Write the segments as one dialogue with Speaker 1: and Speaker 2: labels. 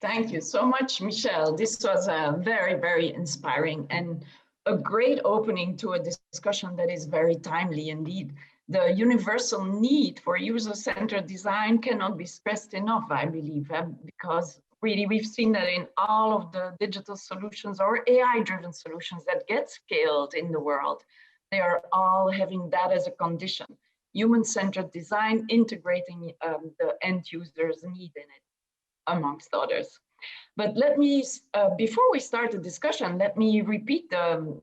Speaker 1: Thank you so much, Michelle. This was very, very inspiring and a great opening to a discussion that is very timely indeed. The universal need for user-centered design cannot be stressed enough, I believe, because really we've seen that in all of the digital solutions or AI-driven solutions that get scaled in the world, they are all having that as a condition. Human-centered design integrating the end user's need in it, amongst others. But let me, before we start the discussion, let me repeat the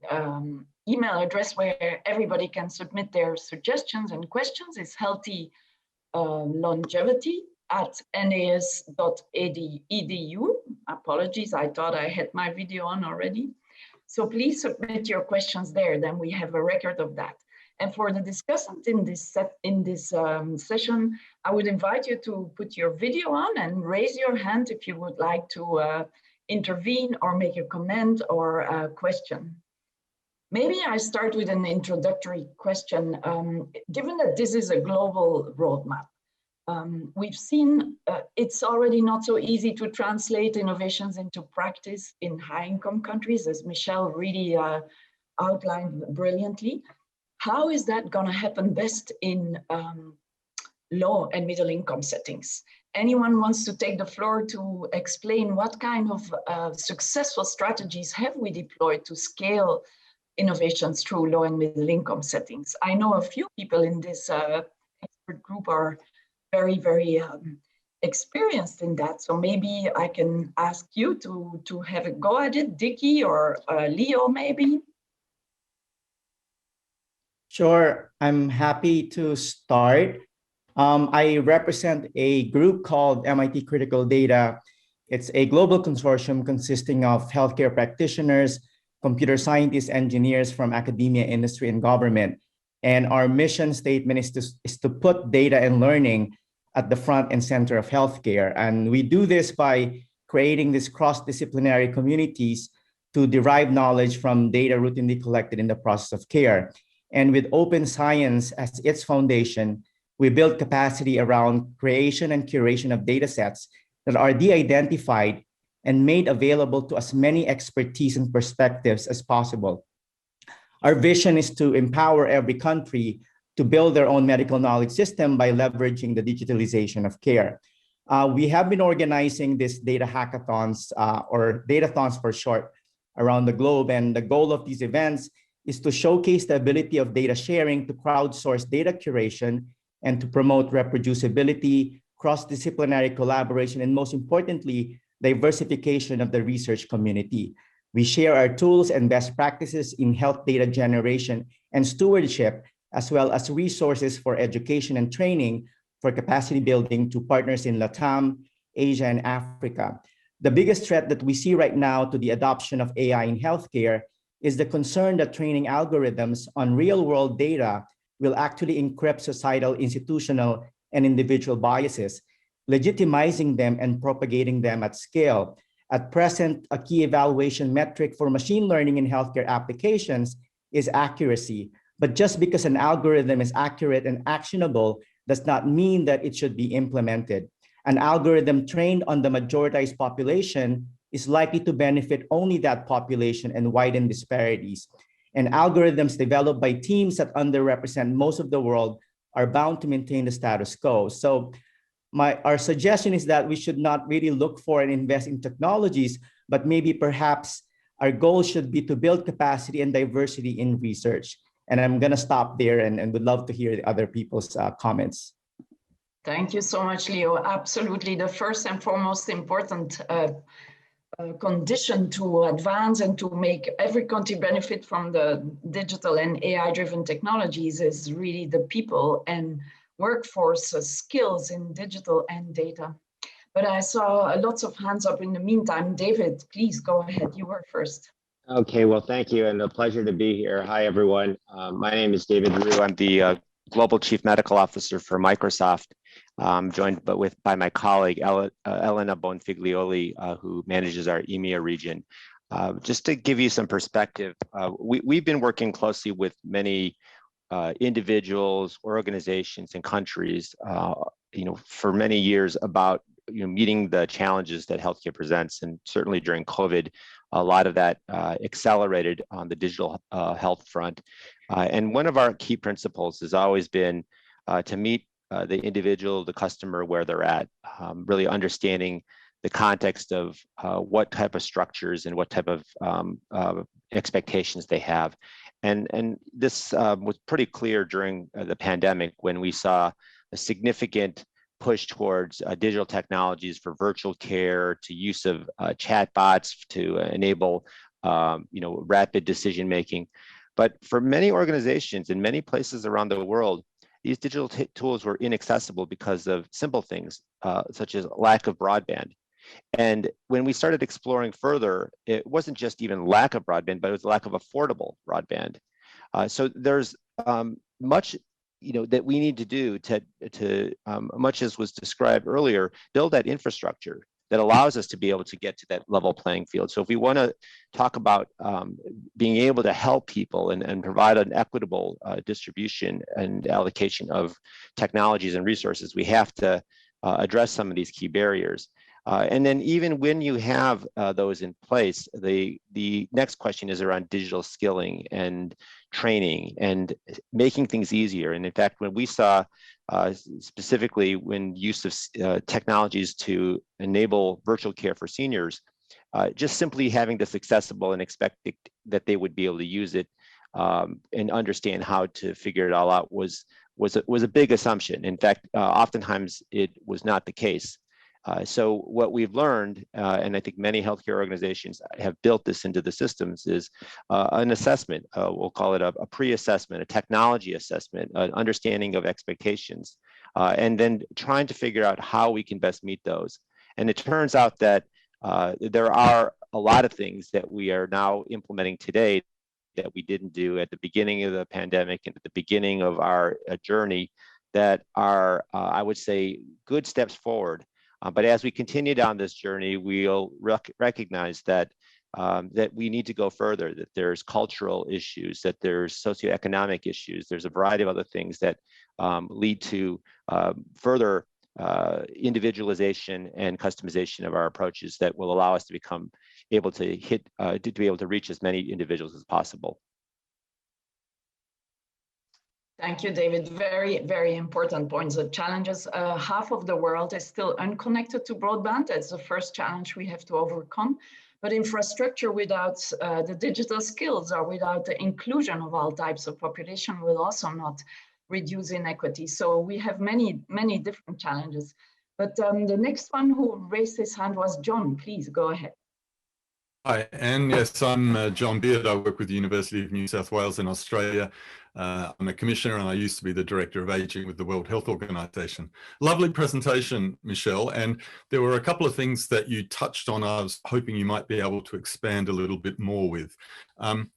Speaker 1: email address where everybody can submit their suggestions and questions. It's healthylongevity@nas.edu. Apologies, I thought I had my video on already. So please submit your questions there, then we have a record of that. And for the discussant in this session, I would invite you to put your video on and raise your hand if you would like to intervene or make a comment or a question. Maybe I start with an introductory question. Given that this is a global roadmap, we've seen it's already not so easy to translate innovations into practice in high-income countries, as Michelle really outlined brilliantly. How is that going to happen best in low and middle income settings? Anyone wants to take the floor to explain what kind of successful strategies have we deployed to scale innovations through low and middle income settings? I know a few people in this expert group are very, very experienced in that. So maybe I can ask you to have a go at it, Dickie or Leo maybe.
Speaker 2: Sure, I'm happy to start. I represent a group called MIT Critical Data. It's a global consortium consisting of healthcare practitioners, computer scientists, engineers from academia, industry, and government. And our mission statement is to put data and learning at the front and center of healthcare. And we do this by creating these cross-disciplinary communities to derive knowledge from data routinely collected in the process of care. And with open science as its foundation, we build capacity around creation and curation of data sets that are de-identified and made available to as many expertise and perspectives as possible. Our vision is to empower every country to build their own medical knowledge system by leveraging the digitalization of care. We have been organizing these data hackathons, or datathons for short, around the globe. And the goal of these events is to showcase the ability of data sharing to crowdsource data curation and to promote reproducibility, cross-disciplinary collaboration, and most importantly, diversification of the research community. We share our tools and best practices in health data generation and stewardship, as well as resources for education and training for capacity building to partners in LATAM, Asia, and Africa. The biggest threat that we see right now to the adoption of AI in healthcare is the concern that training algorithms on real-world data will actually encrypt societal, institutional, and individual biases, legitimizing them and propagating them at scale. At present, a key evaluation metric for machine learning in healthcare applications is accuracy. But just because an algorithm is accurate and actionable does not mean that it should be implemented. An algorithm trained on the majoritized population is likely to benefit only that population and widen disparities. And algorithms developed by teams that underrepresent most of the world are bound to maintain the status quo. So our suggestion is that we should not really look for and invest in technologies, but maybe perhaps our goal should be to build capacity and diversity in research. And I'm going to stop there and would love to hear the other people's comments.
Speaker 1: Thank you so much, Leo. Absolutely. The first and foremost important condition to advance and to make every country benefit from the digital and AI-driven technologies is really the people and workforce skills in digital and data. But I saw lots of hands up in the meantime. David, please go ahead. You were first.
Speaker 3: Okay, well, thank you, and a pleasure to be here. Hi, everyone. My name is David Rue. I'm the Global Chief Medical Officer for Microsoft. I'm joined by my colleague, Elena Bonfiglioli, who manages our EMEA region. Just to give you some perspective, we've been working closely with many individuals, organizations, and countries, for many years about meeting the challenges that healthcare presents. And certainly during COVID, a lot of that accelerated on the digital health front. And one of our key principles has always been to meet the individual, the customer where they're at, really understanding the context of what type of structures and what type of expectations they have. And this was pretty clear during the pandemic when we saw a significant push towards digital technologies for virtual care, to use of chatbots to enable rapid decision making. But for many organizations in many places around the world, these digital tools were inaccessible because of simple things such as lack of broadband. And when we started exploring further, it wasn't just even lack of broadband, but it was lack of affordable broadband. So there's much that we need to do to much as was described earlier, build that infrastructure that allows us to be able to get to that level playing field. So if we want to talk about being able to help people and provide an equitable distribution and allocation of technologies and resources, we have to address some of these key barriers. And then even when you have those in place, the next question is around digital skilling and training and making things easier. And in fact, when we saw specifically when use of technologies to enable virtual care for seniors, just simply having this accessible and expecting that they would be able to use it and understand how to figure it all out was a big assumption. In fact, oftentimes it was not the case. So what we've learned, and I think many healthcare organizations have built this into the systems, is an assessment. We'll call it a pre-assessment, a technology assessment, an understanding of expectations, and then trying to figure out how we can best meet those. And it turns out that there are a lot of things that we are now implementing today that we didn't do at the beginning of the pandemic and at the beginning of our journey that are, I would say, good steps forward. But as we continue down this journey, we'll recognize that that we need to go further, that there's cultural issues, that there's socioeconomic issues, there's a variety of other things that lead to further individualization and customization of our approaches that will allow us to become able to be able to reach as many individuals as possible.
Speaker 1: Thank you, David. Very, very important points. The challenges, half of the world is still unconnected to broadband. That's the first challenge we have to overcome. But infrastructure without the digital skills or without the inclusion of all types of population will also not reduce inequity. So we have many, many different challenges. But the next one who raised his hand was John. Please go ahead.
Speaker 4: Hi, and yes, I'm John Beard. I work with the University of New South Wales in Australia. I'm a commissioner and I used to be the Director of Aging with the World Health Organization. Lovely presentation, Michelle. And there were a couple of things that you touched on I was hoping you might be able to expand a little bit more with. And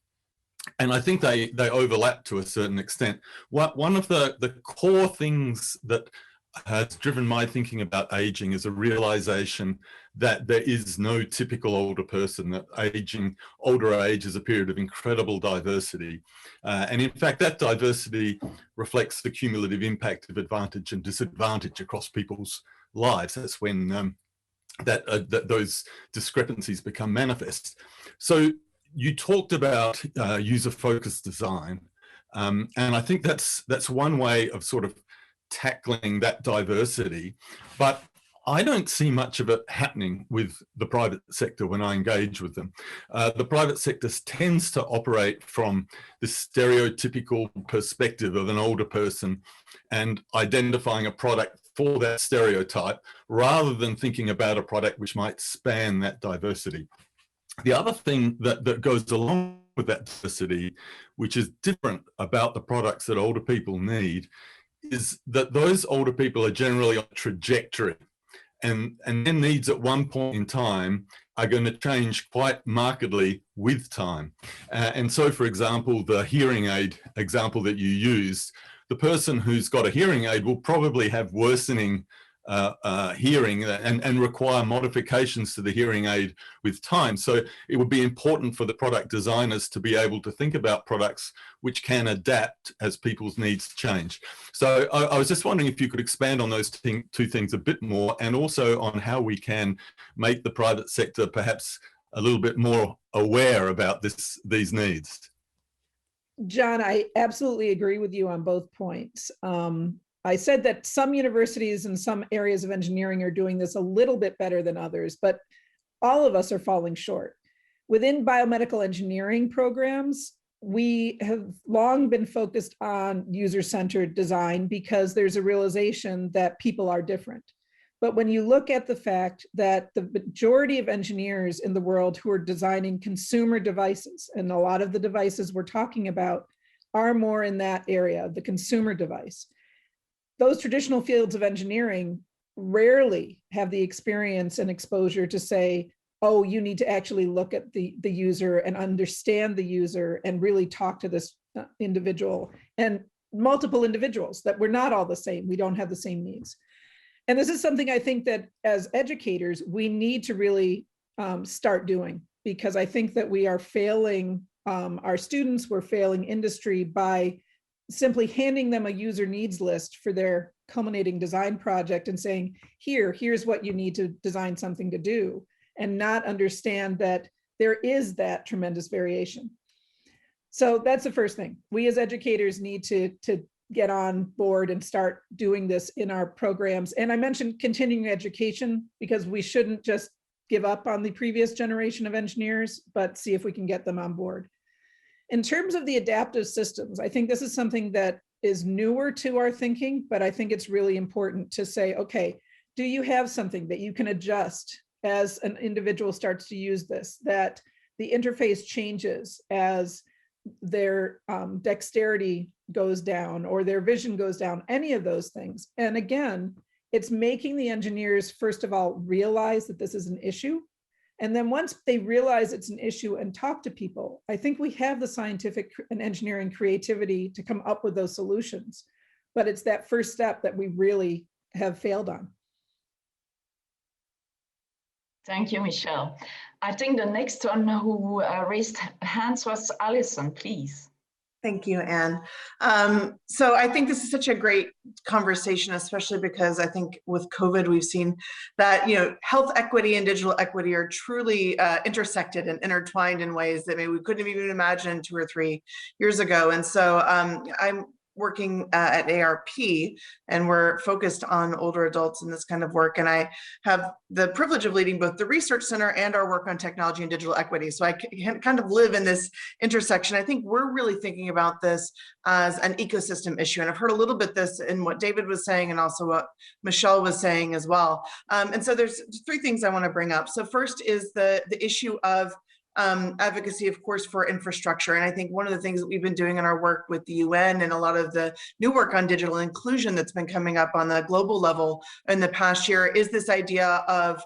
Speaker 4: I think they overlap to a certain extent. One of the core things that has driven my thinking about aging is a realization that there is no typical older person, that older age is a period of incredible diversity. And in fact, that diversity reflects the cumulative impact of advantage and disadvantage across people's lives. That's when those discrepancies become manifest. So you talked about user-focused design. And I think that's one way of sort of tackling that diversity, but I don't see much of it happening with the private sector when I engage with them. The private sector tends to operate from this stereotypical perspective of an older person and identifying a product for that stereotype rather than thinking about a product which might span that diversity. The other thing that goes along with that diversity, which is different about the products that older people need, is that those older people are generally on a trajectory, and their needs at one point in time are going to change quite markedly with time. And so, for example, the hearing aid example that you used, the person who's got a hearing aid will probably have worsening hearing and require modifications to the hearing aid with time. So it would be important for the product designers to be able to think about products which can adapt as people's needs change. So I was just wondering if you could expand on those two things a bit more, and also on how we can make the private sector perhaps a little bit more aware about these needs.
Speaker 5: John, I absolutely agree with you on both points. I said that some universities and some areas of engineering are doing this a little bit better than others, but all of us are falling short. Within biomedical engineering programs, we have long been focused on user-centered design because there's a realization that people are different. But when you look at the fact that the majority of engineers in the world who are designing consumer devices, and a lot of the devices we're talking about are more in that area, the consumer device, those traditional fields of engineering rarely have the experience and exposure to say, oh, you need to actually look at the user and understand the user and really talk to this individual, and multiple individuals, that we're not all the same. We don't have the same needs. And this is something I think that as educators, we need to really start doing, because I think that we are failing our students, we're failing industry by simply handing them a user needs list for their culminating design project and saying, here's what you need to design something to do, and not understand that there is that tremendous variation. So that's the first thing. We as educators need to get on board and start doing this in our programs. And I mentioned continuing education because we shouldn't just give up on the previous generation of engineers, but see if we can get them on board. In terms of the adaptive systems, I think this is something that is newer to our thinking, but I think it's really important to say, okay, do you have something that you can adjust as an individual starts to use this, that the interface changes as their dexterity goes down or their vision goes down, any of those things. And again, it's making the engineers, first of all, realize that this is an issue. And then once they realize it's an issue and talk to people, I think we have the scientific and engineering creativity to come up with those solutions. But it's that first step that we really have failed on.
Speaker 1: Thank you, Michelle. I think the next one who raised hands was Alison, please.
Speaker 6: Thank you, Anne. So I think this is such a great conversation, especially because I think with COVID, we've seen that, health equity and digital equity are truly intersected and intertwined in ways that maybe we couldn't have even imagined 2 or 3 years ago. And so I'm working at ARP, and we're focused on older adults in this kind of work. And I have the privilege of leading both the research center and our work on technology and digital equity. So I can kind of live in this intersection. I think we're really thinking about this as an ecosystem issue. And I've heard a little bit this in what David was saying and also what Michelle was saying as well. And so there's 3 things I want to bring up. So first is the issue of advocacy, of course, for infrastructure. And I think one of the things that we've been doing in our work with the UN and a lot of the new work on digital inclusion that's been coming up on the global level in the past year is this idea of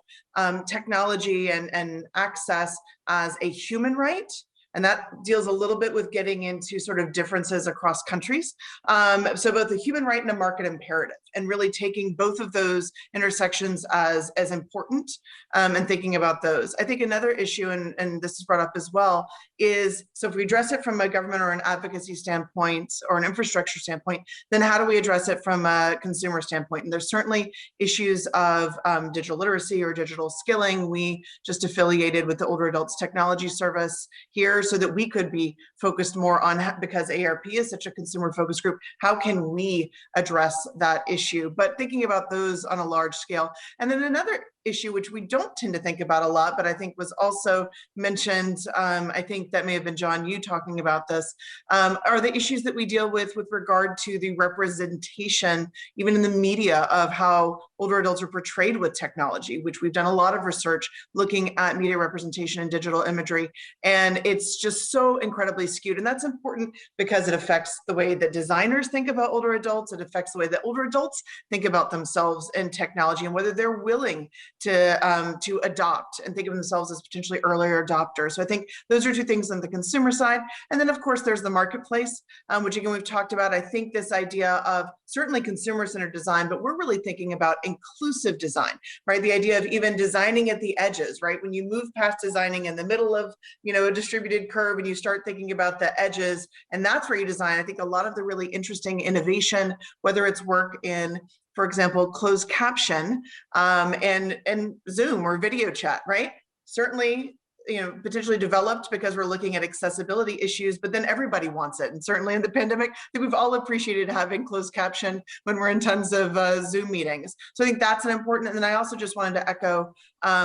Speaker 6: technology and access as a human right. And that deals a little bit with getting into sort of differences across countries. So both a human right and a market imperative, and really taking both of those intersections as important and thinking about those. I think another issue, and this is brought up as well, is so if we address it from a government or an advocacy standpoint or an infrastructure standpoint, then how do we address it from a consumer standpoint? And there's certainly issues of digital literacy or digital skilling. We just affiliated with the Older Adults Technology Service here so that we could be focused more on, because ARP is such a consumer focused group, how can we address that issue? But thinking about those on a large scale. And then another issue, which we don't tend to think about a lot, but I think was also mentioned, I think that may have been John, you talking about this, are the issues that we deal with regard to the representation, even in the media, of how older adults are portrayed with technology, which we've done a lot of research looking at media representation and digital imagery. And it's just so incredibly skewed. And that's important because it affects the way that designers think about older adults. It affects the way that older adults think about themselves and technology, and whether they're willing to adopt and think of themselves as potentially earlier adopters. So I think those are two things on the consumer side. And then of course there's the marketplace, which again we've talked about. I think this idea of certainly consumer-centered design, but we're really thinking about inclusive design, right? The idea of even designing at the edges, right? When you move past designing in the middle of, you know, a distributed curve and you start thinking about the edges, and that's where you design. I think a lot of the really interesting innovation, whether it's work in, for example, closed caption and Zoom or video chat, right? Certainly, you know, potentially developed because we're looking at accessibility issues, but then everybody wants it. And certainly in the pandemic, I think we've all appreciated having closed caption when we're in tons of Zoom meetings. So I think that's an important, and then I also just wanted to echo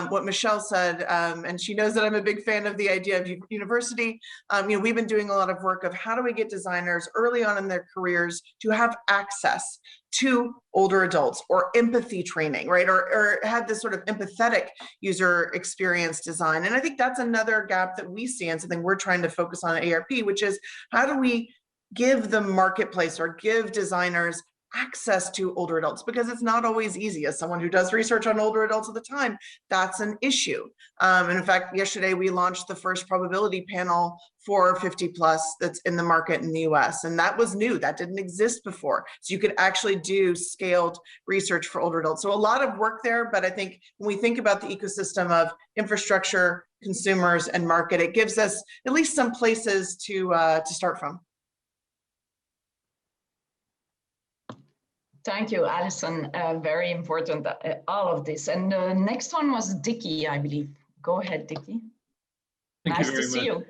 Speaker 6: what Michelle said, and she knows that I'm a big fan of the idea of university. You know, we've been doing a lot of work of how do we get designers early on in their careers to have access to older adults, or empathy training, right? Or have this sort of empathetic user experience design. And I think that's another gap that we see and something we're trying to focus on at ARP, which is how do we give the marketplace or give designers access to older adults, because it's not always easy. As someone who does research on older adults at the time, that's an issue. And in fact, yesterday we launched the first probability panel for 50 plus that's in the market in the US. And that was new, that didn't exist before. So you could actually do scaled research for older adults. So a lot of work there, but I think when we think about the ecosystem of infrastructure, consumers, and market, it gives us at least some places to start from.
Speaker 1: Thank you, Alison. Very important, all of this. And the next one was Dickie, I believe. Go ahead, Dickie. Nice to see you.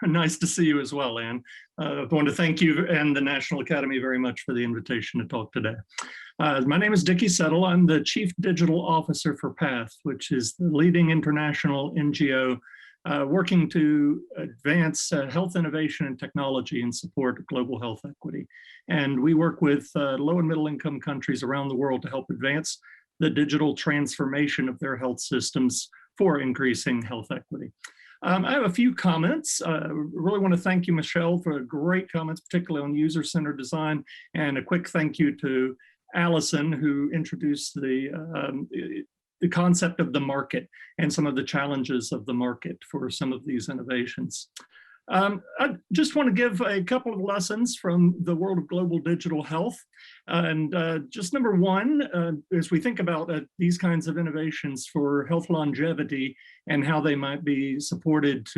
Speaker 7: Nice to see you as well, Anne. I want to thank you and the National Academy very much for the invitation to talk today. My name is Dickie Settle. I'm the Chief Digital Officer for PATH, which is the leading international NGO working to advance health innovation and technology and support global health equity. And we work with low and middle income countries around the world to help advance the digital transformation of their health systems for increasing health equity. I have a few comments. Really want to thank you, Michelle, for great comments, particularly on user-centered design, and a quick thank you to Alison, who introduced the concept of the market and some of the challenges of the market for some of these innovations. I just want to give a couple of lessons from the world of global digital health. And just number one, as we think about these kinds of innovations for health longevity and how they might be supported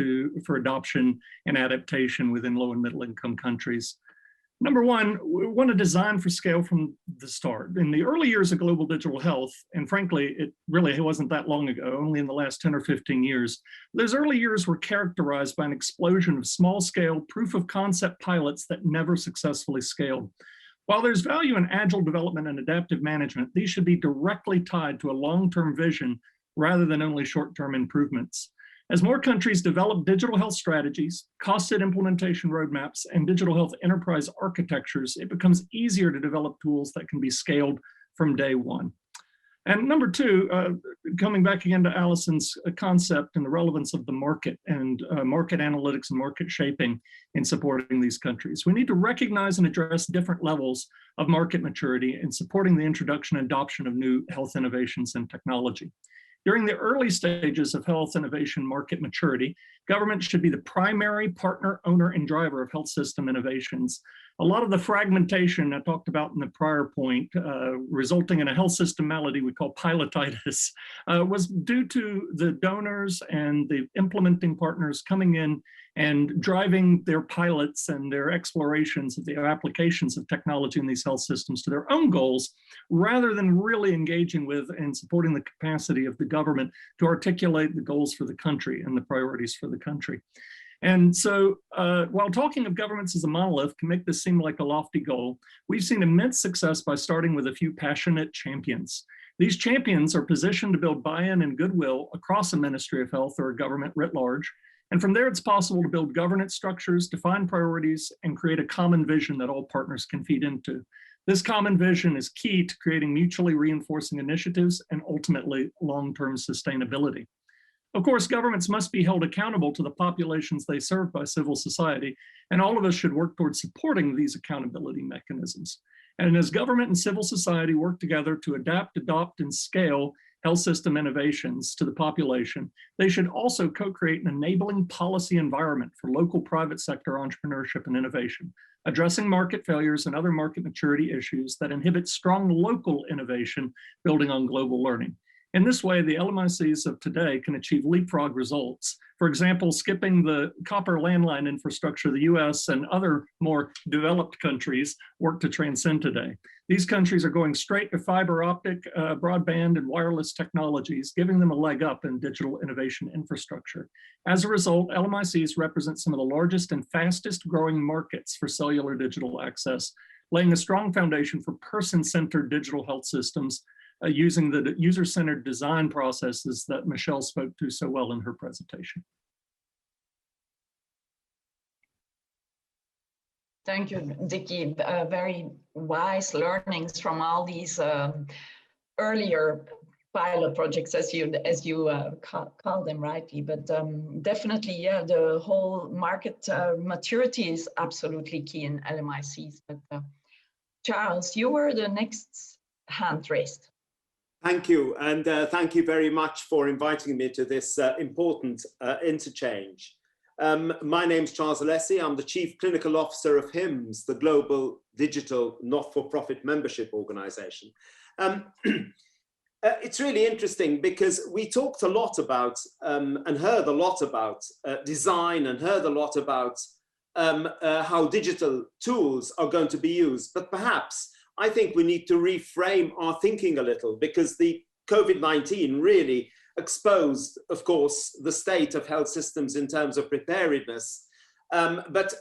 Speaker 7: for adoption and adaptation within low and middle income countries. Number one, we want to design for scale from the start. In the early years of global digital health, and frankly, it really wasn't that long ago, only in the last 10 or 15 years, those early years were characterized by an explosion of small-scale proof of concept pilots that never successfully scaled. While there's value in agile development and adaptive management, these should be directly tied to a long-term vision rather than only short-term improvements. As more countries develop digital health strategies, costed implementation roadmaps, and digital health enterprise architectures, it becomes easier to develop tools that can be scaled from day one. And number two, coming back again to Alison's concept and the relevance of the market and market analytics and market shaping in supporting these countries. We need to recognize and address different levels of market maturity in supporting the introduction and adoption of new health innovations and technology. During the early stages of health innovation market maturity, government should be the primary partner, owner, and driver of health system innovations. A lot of the fragmentation I talked about in the prior point, resulting in a health system malady we call pilotitis, was due to the donors and the implementing partners coming in and driving their pilots and their explorations of the applications of technology in these health systems to their own goals, rather than really engaging with and supporting the capacity of the government to articulate the goals for the country and the priorities for the country. And so while talking of governments as a monolith can make this seem like a lofty goal, we've seen immense success by starting with a few passionate champions. These champions are positioned to build buy-in and goodwill across a Ministry of Health or a government writ large. And from there, it's possible to build governance structures, define priorities, and create a common vision that all partners can feed into. This common vision is key to creating mutually reinforcing initiatives and ultimately long-term sustainability. Of course, governments must be held accountable to the populations they serve by civil society, and all of us should work towards supporting these accountability mechanisms. And as government and civil society work together to adapt, adopt, and scale health system innovations to the population, they should also co-create an enabling policy environment for local private sector entrepreneurship and innovation, addressing market failures and other market maturity issues that inhibit strong local innovation building on global learning. In this way, the LMICs of today can achieve leapfrog results. For example, skipping the copper landline infrastructure the US and other more developed countries work to transcend today. These countries are going straight to fiber optic, broadband, and wireless technologies, giving them a leg up in digital innovation infrastructure. As a result, LMICs represent some of the largest and fastest growing markets for cellular digital access, laying a strong foundation for person-centered digital health systems using the user-centered design processes that Michelle spoke to so well in her presentation.
Speaker 1: Thank you, Dickie. Very wise learnings from all these earlier pilot projects, as you call them rightly. But definitely, yeah, the whole market maturity is absolutely key in LMICs. But Charles, you were the next hand raised.
Speaker 8: Thank you, and thank you very much for inviting me to this important interchange. My name's Charles Alessi. I'm the Chief Clinical Officer of HIMSS, the Global Digital Not-for-Profit Membership Organization. It's really interesting because we talked a lot about and heard a lot about design and heard a lot about how digital tools are going to be used, but perhaps I think we need to reframe our thinking a little, because the COVID-19 really exposed, of course, the state of health systems in terms of preparedness. But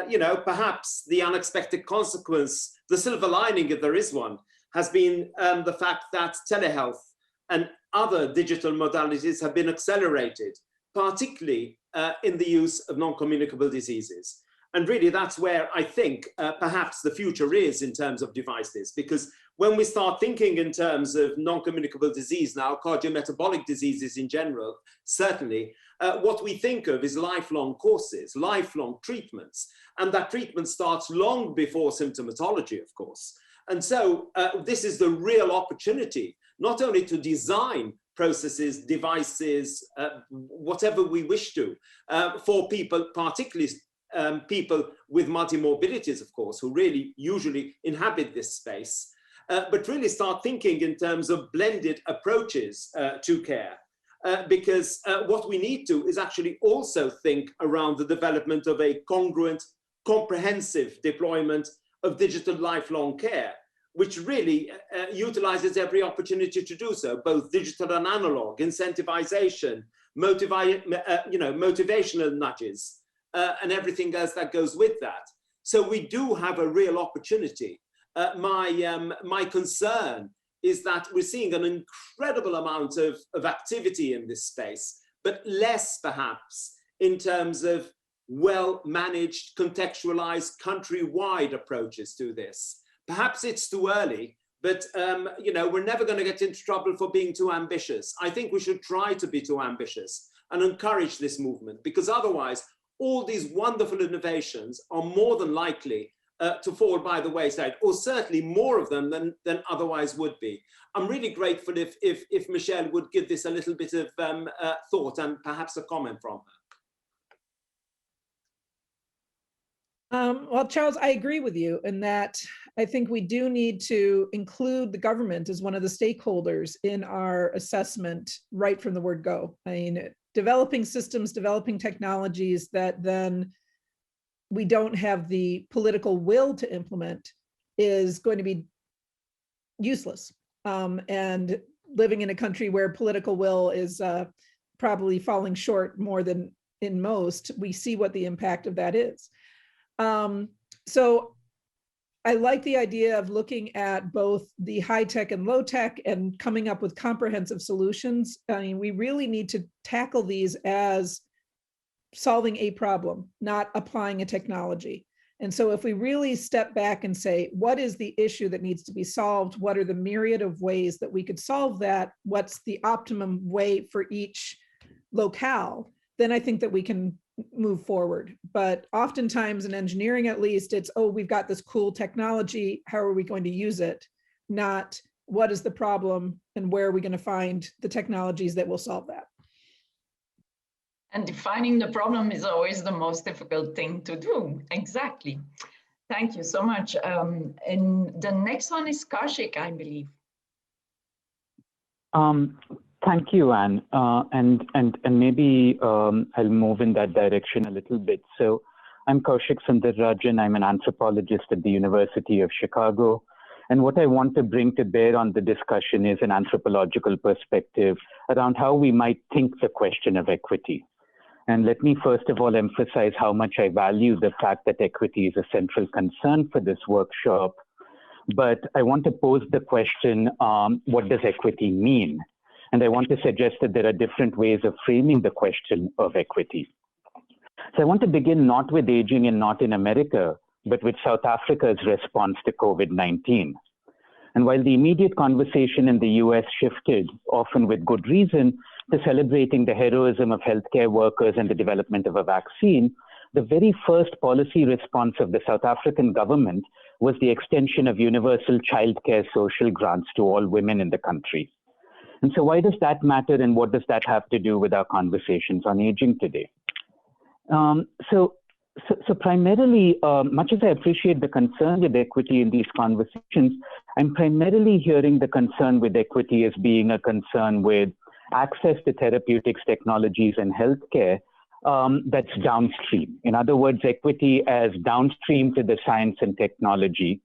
Speaker 8: you know, perhaps the unexpected consequence, the silver lining, if there is one, has been the fact that telehealth and other digital modalities have been accelerated, particularly in the use of non-communicable diseases. And really, that's where I think perhaps the future is in terms of devices, because when we start thinking in terms of non-communicable disease now, cardiometabolic diseases in general, certainly, what we think of is lifelong courses, lifelong treatments, and that treatment starts long before symptomatology, of course. And so this is the real opportunity, not only to design processes, devices, whatever we wish to, for people, particularly people with multimorbidities, of course, who really usually inhabit this space, but really start thinking in terms of blended approaches to care. Because what we need to is actually also think around the development of a congruent, comprehensive deployment of digital lifelong care, which really utilizes every opportunity to do so, both digital and analog, incentivization, motivational nudges, and everything else that goes with that. So we do have a real opportunity. My concern is that we're seeing an incredible amount of activity in this space, but less perhaps in terms of well-managed, contextualized, country-wide approaches to this. Perhaps it's too early, but you know, we're never going to get into trouble for being too ambitious. I think we should try to be too ambitious and encourage this movement, because otherwise, all these wonderful innovations are more than likely to fall by the wayside, or certainly more of them than otherwise would be. I'm really grateful if Michelle would give this a little bit of thought and perhaps a comment from her.
Speaker 5: Well, Charles, I agree with you in that I think we do need to include the government as one of the stakeholders in our assessment right from the word go. I mean, developing systems, developing technologies that then we don't have the political will to implement is going to be useless. And living in a country where political will is probably falling short more than in most, we see what the impact of that is. So I like the idea of looking at both the high tech and low tech and coming up with comprehensive solutions. I mean, we really need to tackle these as solving a problem, not applying a technology. And so if we really step back and say, what is the issue that needs to be solved? What are the myriad of ways that we could solve that? What's the optimum way for each locale? Then I think that we can move forward. But oftentimes in engineering, at least, it's, oh, we've got this cool technology. How are we going to use it? Not what is the problem and where are we going to find the technologies that will solve that.
Speaker 1: And defining the problem is always the most difficult thing to do. Exactly. Thank you so much. And the next one is Kaushik, I believe.
Speaker 9: Thank you, Anne. And maybe I'll move in that direction a little bit. So I'm Kaushik Sundararajan. I'm an anthropologist at the University of Chicago. And what I want to bring to bear on the discussion is an anthropological perspective around how we might think the question of equity. And let me first of all emphasize how much I value the fact that equity is a central concern for this workshop. But I want to pose the question, what does equity mean? And I want to suggest that there are different ways of framing the question of equity. So I want to begin not with aging and not in America, but with South Africa's response to COVID-19. And while the immediate conversation in the US shifted, often with good reason, to celebrating the heroism of healthcare workers and the development of a vaccine, the very first policy response of the South African government was the extension of universal childcare social grants to all women in the country. And so why does that matter, and what does that have to do with our conversations on aging today? So primarily, much as I appreciate the concern with equity in these conversations, I'm primarily hearing the concern with equity as being a concern with access to therapeutics, technologies, and healthcare that's downstream. In other words, equity as downstream to the science and technology.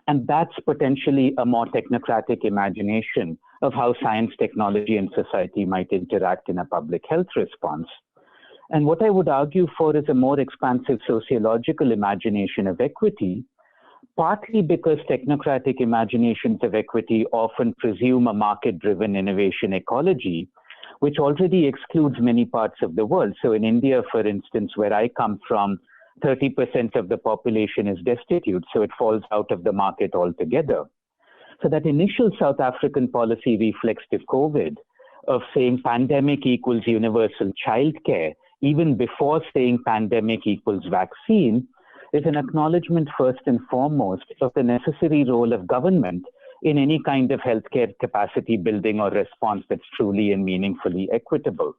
Speaker 9: And that's potentially a more technocratic imagination of how science, technology, and society might interact in a public health response. And what I would argue for is a more expansive sociological imagination of equity, partly because technocratic imaginations of equity often presume a market-driven innovation ecology, which already excludes many parts of the world. So in India, for instance, where I come from, 30% of the population is destitute, so it falls out of the market altogether. So that initial South African policy reflex to COVID of saying pandemic equals universal childcare, even before saying pandemic equals vaccine, is an acknowledgement first and foremost of the necessary role of government in any kind of healthcare capacity building or response that's truly and meaningfully equitable.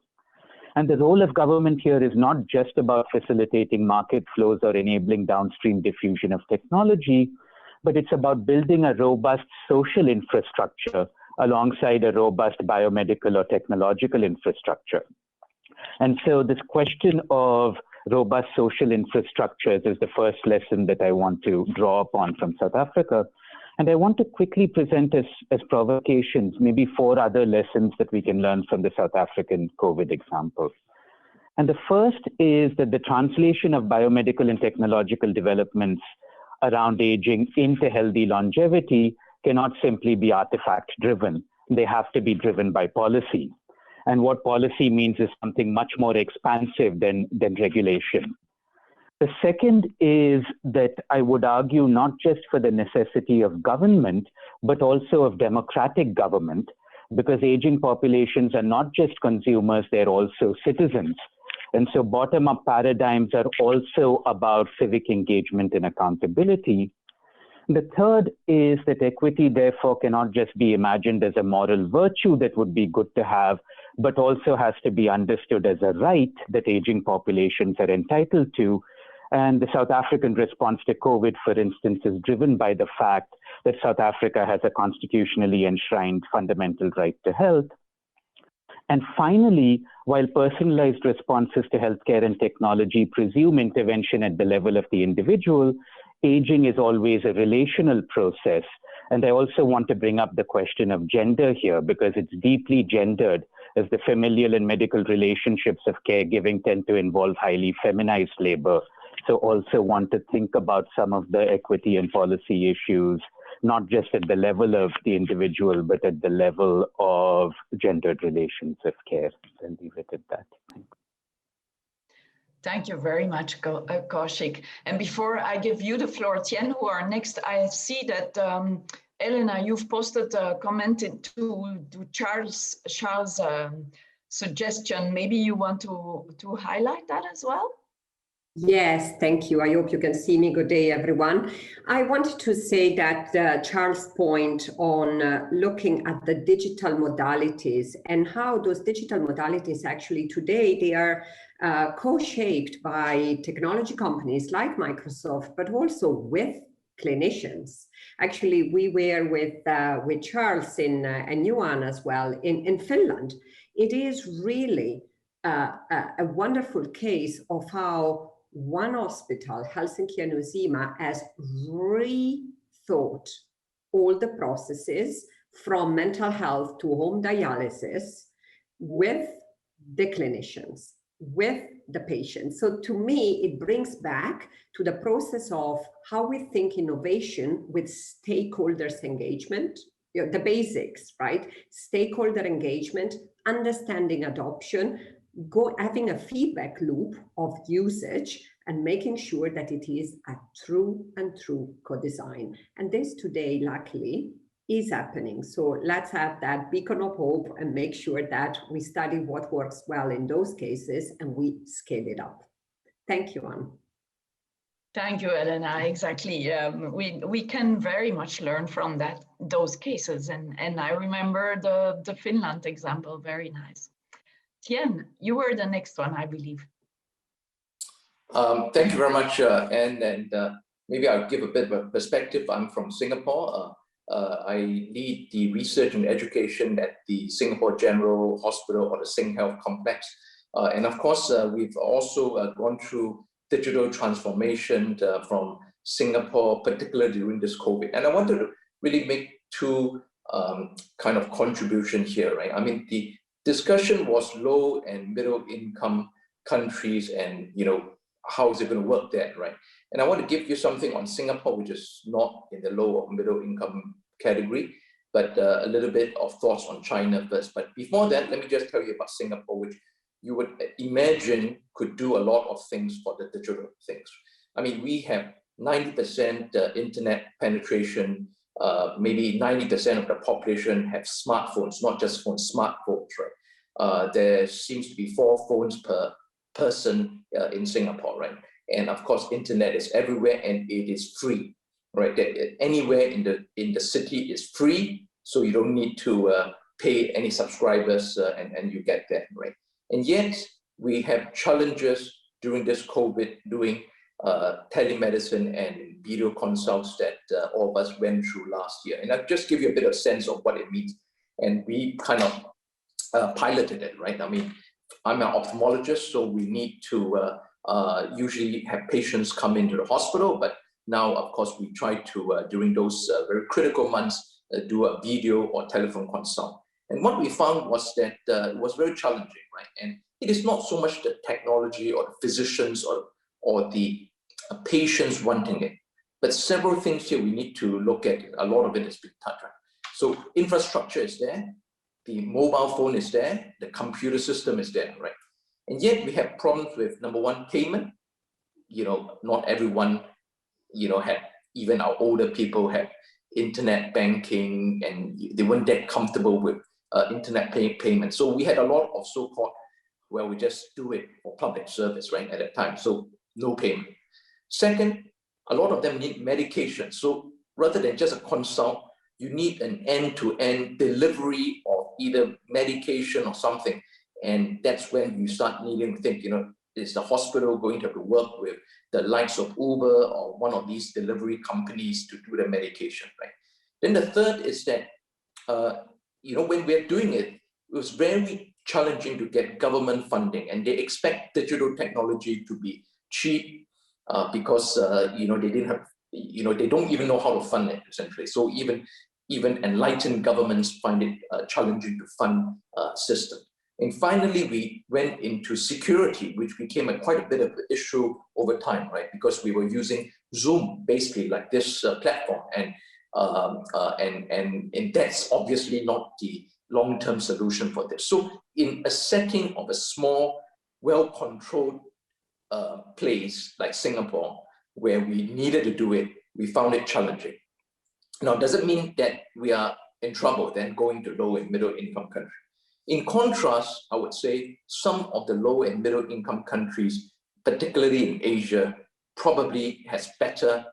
Speaker 9: And the role of government here is not just about facilitating market flows or enabling downstream diffusion of technology, but it's about building a robust social infrastructure alongside a robust biomedical or technological infrastructure. And so this question of robust social infrastructures is the first lesson that I want to draw upon from South Africa. And I want to quickly present as provocations, maybe 4 other lessons that we can learn from the South African COVID example. And the first is that the translation of biomedical and technological developments around aging into healthy longevity cannot simply be artifact driven. They have to be driven by policy. And what policy means is something much more expansive than regulation. The second is that I would argue not just for the necessity of government, but also of democratic government, because aging populations are not just consumers, they're also citizens. And so bottom-up paradigms are also about civic engagement and accountability. The third is that equity, therefore, cannot just be imagined as a moral virtue that would be good to have, but also has to be understood as a right that aging populations are entitled to. And the South African response to COVID, for instance, is driven by the fact that South Africa has a constitutionally enshrined fundamental right to health. And finally, while personalized responses to healthcare and technology presume intervention at the level of the individual, aging is always a relational process. And I also want to bring up the question of gender here, because it's deeply gendered, as the familial and medical relationships of caregiving tend to involve highly feminized labor. So also want to think about some of the equity and policy issues, not just at the level of the individual, but at the level of gendered relations of care. I'll leave it at that. Thanks.
Speaker 1: Thank you very much, Kaushik. And before I give you the floor, Tien, who are next, I see that Elena, you've posted a comment to Charles' suggestion. Maybe you want to highlight that as well?
Speaker 10: Yes, thank you. I hope you can see me. Good day, everyone. I wanted to say that Charles' point on looking at the digital modalities and how those digital modalities actually today, they are co-shaped by technology companies like Microsoft, but also with clinicians. Actually, we were with Charles and Yuan as well in Finland. It is really a wonderful case of how one hospital, Helsinki and Uusimaa, has rethought all the processes from mental health to home dialysis with the clinicians, with the patients. So to me, it brings back to the process of how we think innovation with stakeholders engagement, the basics, right? Stakeholder engagement, understanding adoption, having a feedback loop of usage and making sure that it is a true co-design. And this today, luckily, is happening. So let's have that beacon of hope and make sure that we study what works well in those cases and we scale it up. Thank you, Anne.
Speaker 1: Thank you, Elena. Exactly. We can very much learn from those cases. And I remember the Finland example, very nice. Tien, you were the next one, I believe.
Speaker 11: Thank you very much, Anne. And maybe I'll give a bit of a perspective. I'm from Singapore. I lead the research and education at the Singapore General Hospital or the SingHealth Complex. And of course, we've also gone through digital transformation from Singapore, particularly during this COVID. And I wanted to really make two kind of contributions here, right? I mean, the discussion was low and middle income countries and, how is it going to work there, right? And I want to give you something on Singapore, which is not in the low or middle income category, but a little bit of thoughts on China first. But before that, let me just tell you about Singapore, which you would imagine could do a lot of things for the digital things. I mean, we have 90% internet penetration, maybe 90% of the population have smartphones, not just phones, smartphones, right? There seems to be 4 phones per person in Singapore, right? And of course, internet is everywhere and it is free, right? Anywhere in the city is free, so you don't need to pay any subscribers and you get that, right? And yet we have challenges during this COVID doing telemedicine and video consults that all of us went through last year. And I'll just give you a bit of sense of what it means. And we kind of piloted it, right? I mean, I'm an ophthalmologist, so we need to usually have patients come into the hospital. But now, of course, we try to, during those very critical months, do a video or telephone consult. And what we found was that it was very challenging, right? And it is not so much the technology or the physicians or the patients wanting it, but several things here we need to look at. A lot of it has been touched on. So infrastructure is there, the mobile phone is there, the computer system is there, right? And yet we have problems with, number one, payment. Not everyone, had, even our older people have internet banking and they weren't that comfortable with internet payment. So we had a lot of so-called, well, we just do it for public service, right, at that time. So no payment. Second, a lot of them need medication. So rather than just a consult, you need an end-to-end delivery of either medication or something. And that's when you start needing to think, is the hospital going to have to work with the likes of Uber or one of these delivery companies to do the medication, right? Then the third is that, when we're doing it, it was very challenging to get government funding, and they expect digital technology to be cheap because, they didn't have, they don't even know how to fund it, essentially. So even enlightened governments find it challenging to fund system. And finally, we went into security, which became quite a bit of an issue over time, right? Because we were using Zoom, basically like this platform, and that's obviously not the long-term solution for this. So in a setting of a small, well-controlled place like Singapore, where we needed to do it, we found it challenging. Now, does it mean that we are in trouble then going to low and middle income countries? In contrast, I would say some of the low and middle income countries particularly in Asia, probably has better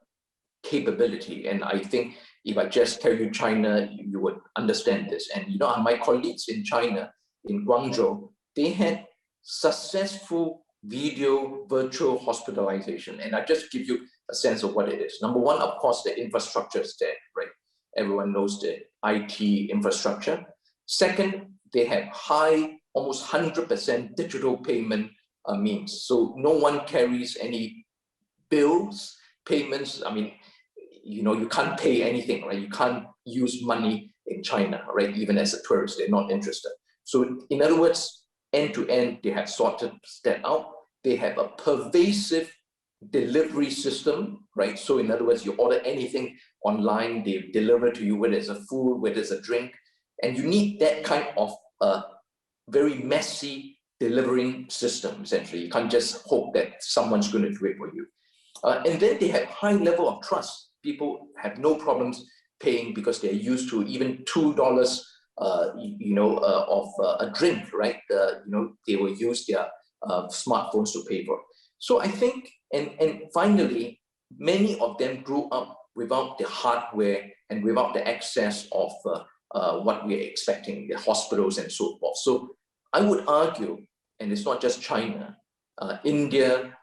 Speaker 11: capability. And I think if I just tell you China, you would understand this. And you know, my colleagues in China, in Guangzhou, they had successful video virtual hospitalization. And I just give you a sense of what it is. Number one, of course, the infrastructure is there, right? Everyone knows the IT infrastructure. Second, they have high, almost 100% digital payment means. So no one carries any bills, payments. I mean, you know, you can't pay anything, right? You can't use money in China, right? Even as a tourist, they're not interested. So in other words, end to end, they have sorted that out. They have a pervasive delivery system, right? So in other words, you order anything online, they deliver to you, whether it's a food, whether it's a drink, and you need that kind of very messy delivering system, essentially. You can't just hope that someone's going to do it for you. And then they have high level of trust. People have no problems paying because they're used to even $2, of a drink, right? They will use their smartphones to pay for. So I think, and finally, many of them grew up without the hardware and without the access of what we're expecting, the hospitals and so forth. So I would argue, and it's not just China, India,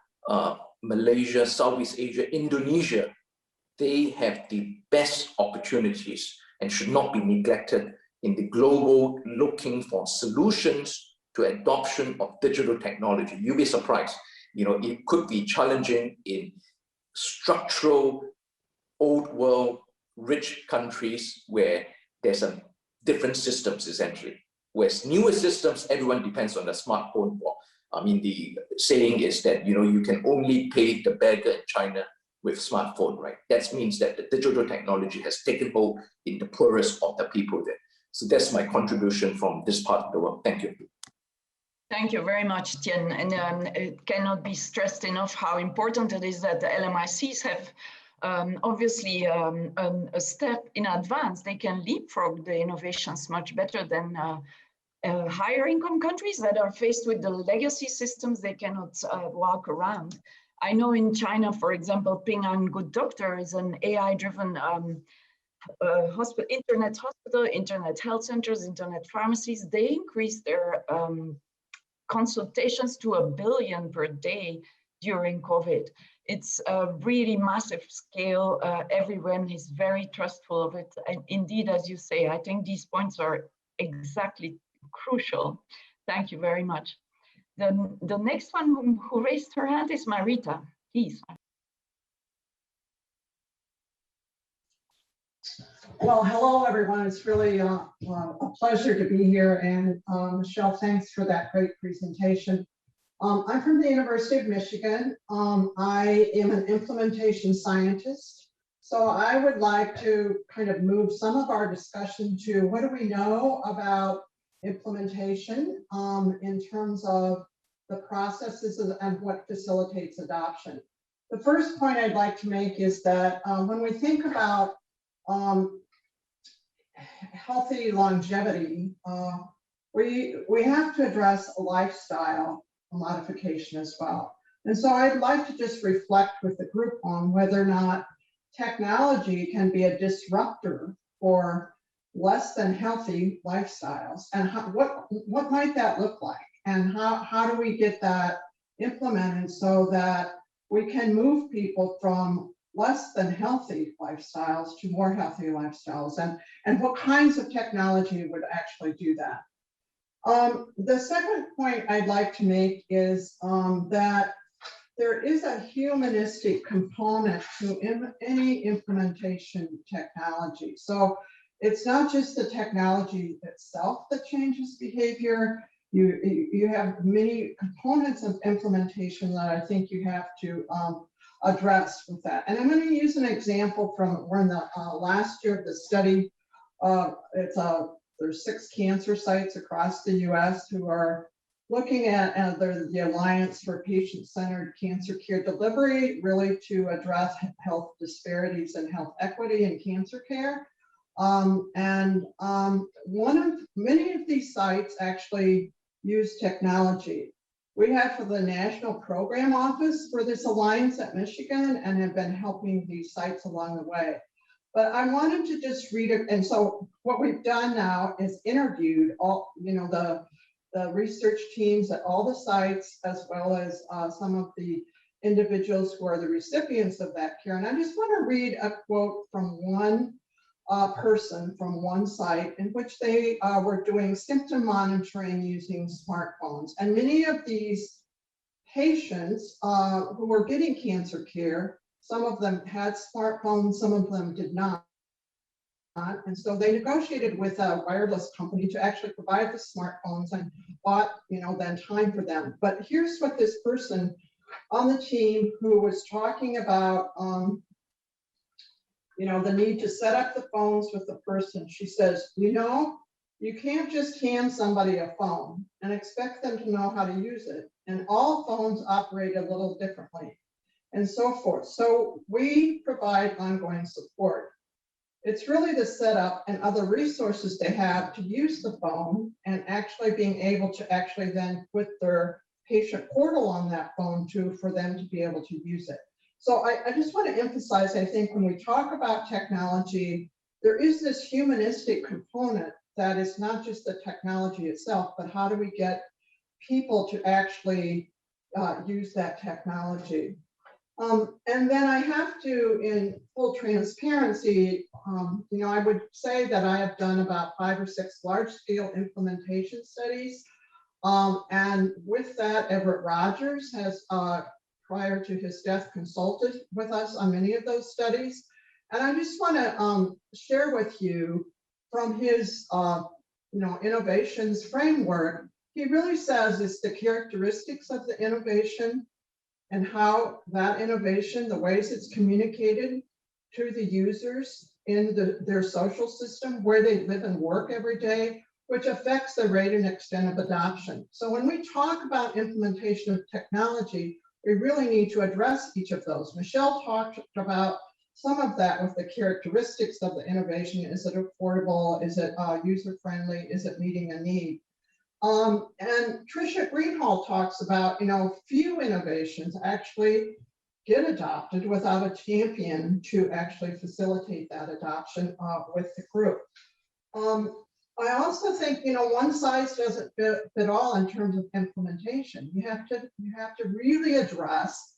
Speaker 11: Malaysia, Southeast Asia, Indonesia, they have the best opportunities and should not be neglected in the global looking for solutions to adoption of digital technology. You'll be surprised. You know, it could be challenging in structural, old world, rich countries where there's a different systems essentially. Whereas newer systems, everyone depends on the smartphone for. I mean, the saying is that, you know, you can only pay the beggar in China with smartphone, right? That means that the digital technology has taken hold in the poorest of the people there. So that's my contribution from this part of the world. Thank you.
Speaker 1: Thank you very much, Tien. And it cannot be stressed enough how important it is that the LMICs have obviously a step in advance. They can leapfrog the innovations much better than higher income countries that are faced with the legacy systems they cannot walk around. I know in China, for example, Ping An Good Doctor is an AI-driven internet hospital, internet health centers, internet pharmacies. They increased their consultations to 1 billion per day during COVID. It's a really massive scale. Everyone is very trustful of it. And indeed, as you say, I think these points are exactly crucial. Thank you very much. The next one who raised her hand is Marita. Please.
Speaker 12: Well, hello, everyone. It's really a pleasure to be here. And Michelle, thanks for that great presentation. I'm from the University of Michigan. I am an implementation scientist. So I would like to kind of move some of our discussion to what do we know about implementation in terms of the processes and what facilitates adoption. The first point I'd like to make is that when we think about healthy longevity, we have to address a lifestyle modification as well. And so I'd like to just reflect with the group on whether or not technology can be a disruptor for less than healthy lifestyles, and what might that look like, and how do we get that implemented so that we can move people from less than healthy lifestyles to more healthy lifestyles, and what kinds of technology would actually do that. The second point I'd like to make is that there is a humanistic component to any implementation technology. So it's not just the technology itself that changes behavior. You have many components of implementation that I think you have to address with that. And I'm going to use an example from we're in the last year of the study. There's 6 cancer sites across the US who are looking at the Alliance for Patient-Centered Cancer Care Delivery, really to address health disparities and health equity in cancer care. Many of these sites actually use technology. We had for the National Program Office for this alliance at Michigan and have been helping these sites along the way. But I wanted to just read it. And so what we've done now is interviewed all, the research teams at all the sites, as well as some of the individuals who are the recipients of that care. And I just want to read a quote from one person from one site in which they were doing symptom monitoring using smartphones. And many of these patients who were getting cancer care, some of them had smartphones, some of them did not. And so they negotiated with a wireless company to actually provide the smartphones and bought, then time for them. But here's what this person on the team who was talking about, the need to set up the phones with the person. She says, you can't just hand somebody a phone and expect them to know how to use it. And all phones operate a little differently and so forth. So we provide ongoing support. It's really the setup and other resources they have to use the phone and actually being able to actually then put their patient portal on that phone too, for them to be able to use it. So I just want to emphasize, I think when we talk about technology, there is this humanistic component that is not just the technology itself, but how do we get people to actually use that technology? And then I have to, in full transparency, I would say that I have done about 5 or 6 large-scale implementation studies. And with that, Everett Rogers has, prior to his death, consulted with us on many of those studies. And I just want to share with you from his, innovations framework. He really says it's the characteristics of the innovation and how that innovation, the ways it's communicated to the users in their social system, where they live and work every day, which affects the rate and extent of adoption. So when we talk about implementation of technology, we really need to address each of those. Michelle talked about some of that with the characteristics of the innovation. Is it affordable? Is it user-friendly? Is it meeting a need? And Tricia Greenhalgh talks about, few innovations actually get adopted without a champion to actually facilitate that adoption with the group. I also think, one size doesn't fit all in terms of implementation. You have to really address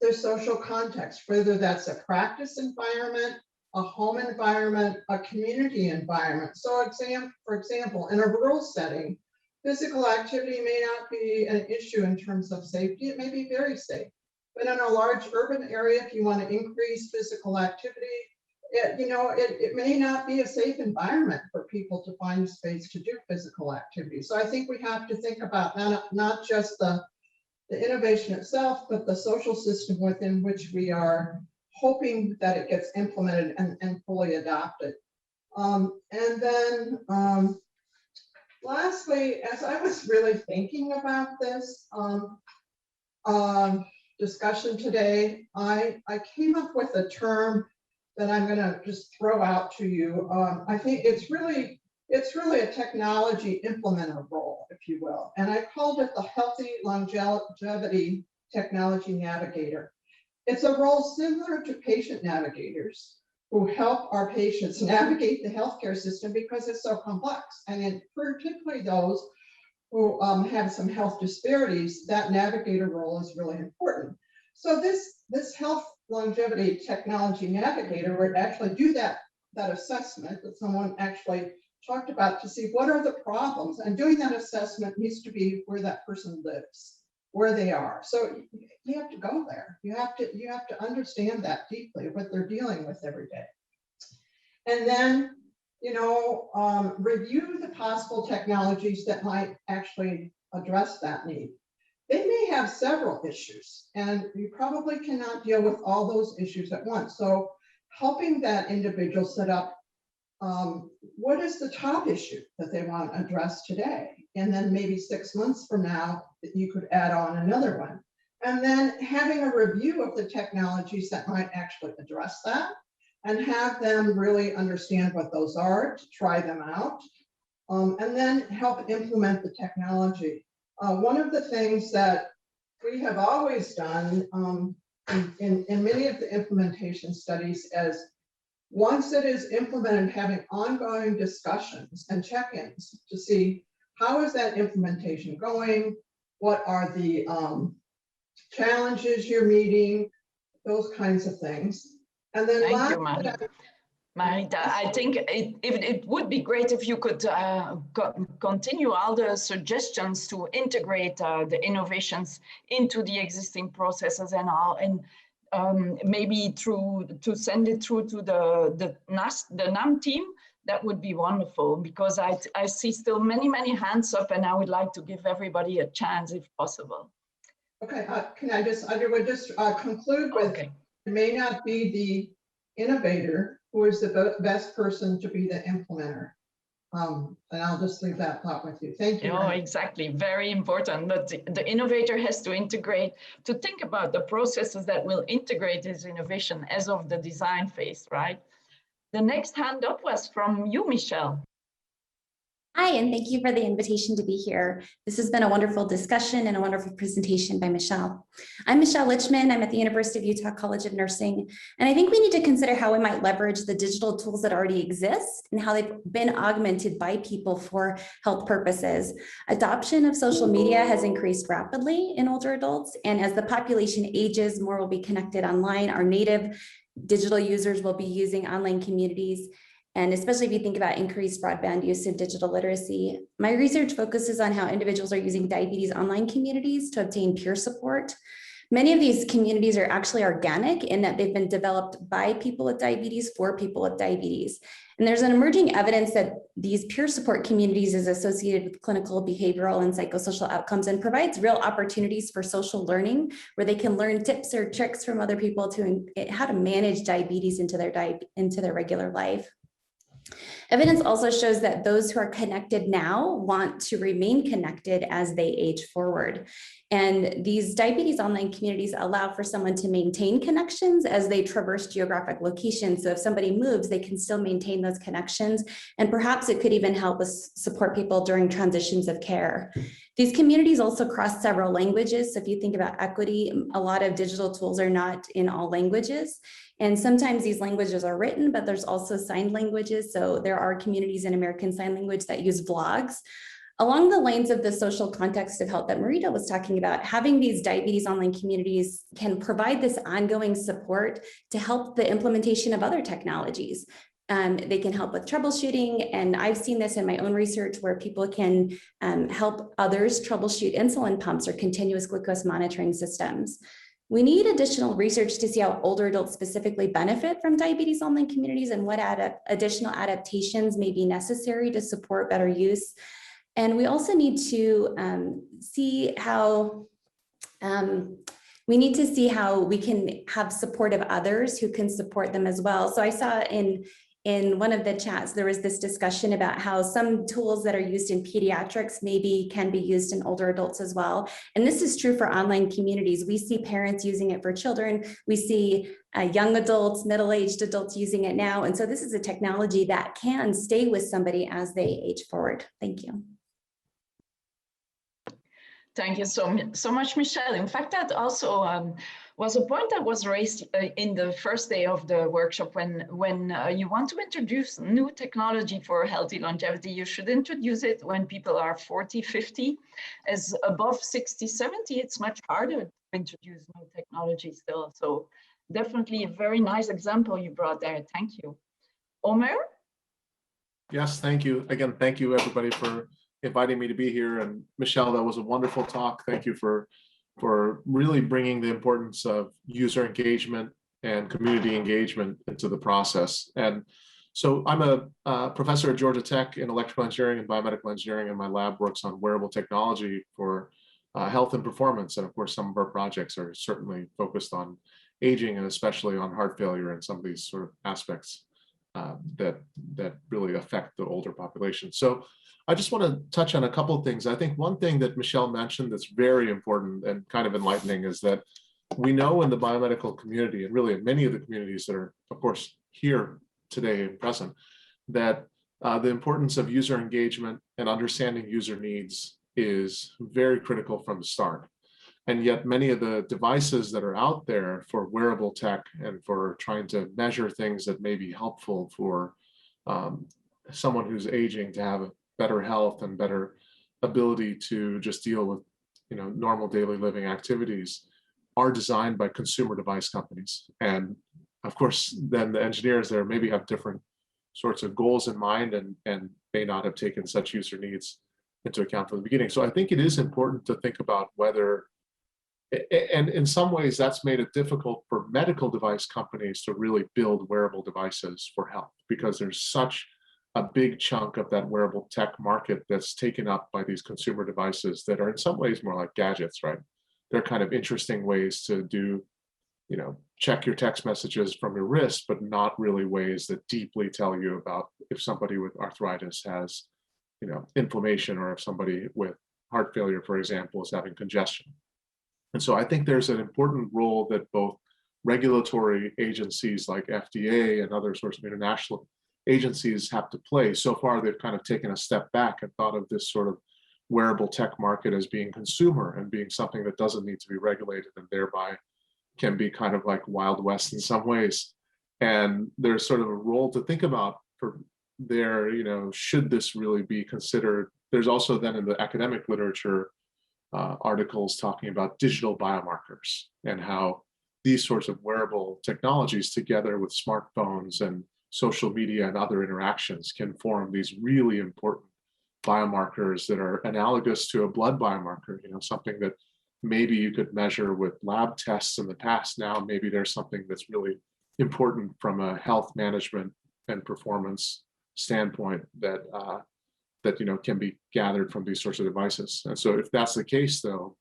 Speaker 12: the social context, whether that's a practice environment, a home environment, a community environment. So for example, in a rural setting, physical activity may not be an issue in terms of safety. It may be very safe. But in a large urban area, if you want to increase physical activity, it may not be a safe environment for people to find space to do physical activity. So I think we have to think about not just the innovation itself, but the social system within which we are hoping that it gets implemented and fully adopted. And then lastly, as I was really thinking about this discussion today, I came up with a term that I'm going to just throw out to you. I think it's really a technology implementer role, if you will. And I called it the Healthy Longevity Technology Navigator. It's a role similar to patient navigators who help our patients navigate the healthcare system because it's so complex. And particularly those who have some health disparities, that navigator role is really important. So this health longevity technology navigator would actually do that assessment that someone actually talked about to see what are the problems, and doing that assessment needs to be where that person lives, where they are. So you have to go there. You have to understand that deeply, what they're dealing with every day. And then, review the possible technologies that might actually address that need. They may have several issues, and you probably cannot deal with all those issues at once. So helping that individual set up what is the top issue that they want to address today? And then maybe 6 months from now, you could add on another one. And then having a review of the technologies that might actually address that, and have them really understand what those are, to try them out, and then help implement the technology. One of the things that we have always done in many of the implementation studies is once it is implemented, having ongoing discussions and check-ins to see how is that implementation going, what are the challenges you're meeting, those kinds of things. And then
Speaker 1: thank you, Marita. I think it would be great if you could continue all the suggestions to integrate the innovations into the existing processes and all, and maybe to send it through to the NAM team. That would be wonderful, because I see still many hands up, and I would like to give everybody a chance if possible.
Speaker 12: Okay, I would just conclude with, okay. It may not be the innovator who is the best person to be the implementer. And I'll just leave that thought with you. Thank you.
Speaker 1: Oh, exactly. Very important. But the innovator has to integrate, to think about the processes that will integrate this innovation as of the design phase, right? The next hand up was from you, Michelle.
Speaker 13: Hi, and thank you for the invitation to be here. This has been a wonderful discussion and a wonderful presentation by Michelle. I'm Michelle Lichman. I'm at the University of Utah College of Nursing, and I think we need to consider how we might leverage the digital tools that already exist and how they've been augmented by people for health purposes. Adoption of social media has increased rapidly in older adults, and as the population ages, more will be connected online. Our native digital users will be using online communities. And especially if you think about increased broadband use of digital literacy. My research focuses on how individuals are using diabetes online communities to obtain peer support. Many of these communities are actually organic in that they've been developed by people with diabetes for people with diabetes. And there's an emerging evidence that these peer support communities is associated with clinical, behavioral, and psychosocial outcomes and provides real opportunities for social learning where they can learn tips or tricks from other people to how to manage diabetes into their regular life. Evidence also shows that those who are connected now want to remain connected as they age forward. And these diabetes online communities allow for someone to maintain connections as they traverse geographic locations. So if somebody moves, they can still maintain those connections. And perhaps it could even help us support people during transitions of care. These communities also cross several languages. So if you think about equity, a lot of digital tools are not in all languages. And sometimes these languages are written, but there's also signed languages. So there are communities in American Sign Language that use vlogs. Along the lines of the social context of health that Marita was talking about, having these diabetes online communities can provide this ongoing support to help the implementation of other technologies. They can help with troubleshooting, and I've seen this in my own research where people can help others troubleshoot insulin pumps or continuous glucose monitoring systems. We need additional research to see how older adults specifically benefit from diabetes online communities and what additional adaptations may be necessary to support better use. And we also need to see how we can have support of others who can support them as well. So I saw in one of the chats, there was this discussion about how some tools that are used in pediatrics maybe can be used in older adults as well. And this is true for online communities. We see parents using it for children. We see young adults, middle-aged adults using it now. And so this is a technology that can stay with somebody as they age forward. Thank you.
Speaker 1: Thank you so much, Michelle. In fact, that also was a point that was raised in the first day of the workshop. When you want to introduce new technology for healthy longevity, you should introduce it when people are 40, 50. As above 60, 70, it's much harder to introduce new technology still. So definitely a very nice example you brought there. Thank you. Omer?
Speaker 14: Yes, thank you. Again, thank you everybody for inviting me to be here. And Michelle, that was a wonderful talk. Thank you for really bringing the importance of user engagement and community engagement into the process. And so I'm a professor at Georgia Tech in electrical engineering and biomedical engineering, and my lab works on wearable technology for health and performance. And of course, some of our projects are certainly focused on aging and especially on heart failure and some of these sort of aspects that really affect the older population. So I just want to touch on a couple of things. I think one thing that Michelle mentioned that's very important and kind of enlightening is that we know in the biomedical community, and really in many of the communities that are, of course, here today and present, that the importance of user engagement and understanding user needs is very critical from the start. And yet many of the devices that are out there for wearable tech and for trying to measure things that may be helpful for someone who's aging to have better health and better ability to just deal with, you know, normal daily living activities are designed by consumer device companies. And of course, then the engineers there maybe have different sorts of goals in mind and may not have taken such user needs into account from the beginning. So I think it is important to think about whether, and in some ways that's made it difficult for medical device companies to really build wearable devices for health, because there's such a big chunk of that wearable tech market that's taken up by these consumer devices that are in some ways more like gadgets, right? They're kind of interesting ways to do, you know, check your text messages from your wrist, but not really ways that deeply tell you about if somebody with arthritis has, you know, inflammation, or if somebody with heart failure, for example, is having congestion. And so I think there's an important role that both regulatory agencies like FDA and other sorts of international agencies have to play. So far, they've kind of taken a step back and thought of this sort of wearable tech market as being consumer and being something that doesn't need to be regulated and thereby can be kind of like Wild West in some ways. And there's sort of a role to think about for there, you know, should this really be considered? There's also then in the academic literature articles talking about digital biomarkers and how these sorts of wearable technologies together with smartphones and social media and other interactions can form these really important biomarkers that are analogous to a blood biomarker, you know, something that maybe you could measure with lab tests in the past. Now, maybe there's something that's really important from a health management and performance standpoint that that, you know, can be gathered from these sorts of devices. And so if that's the case, though,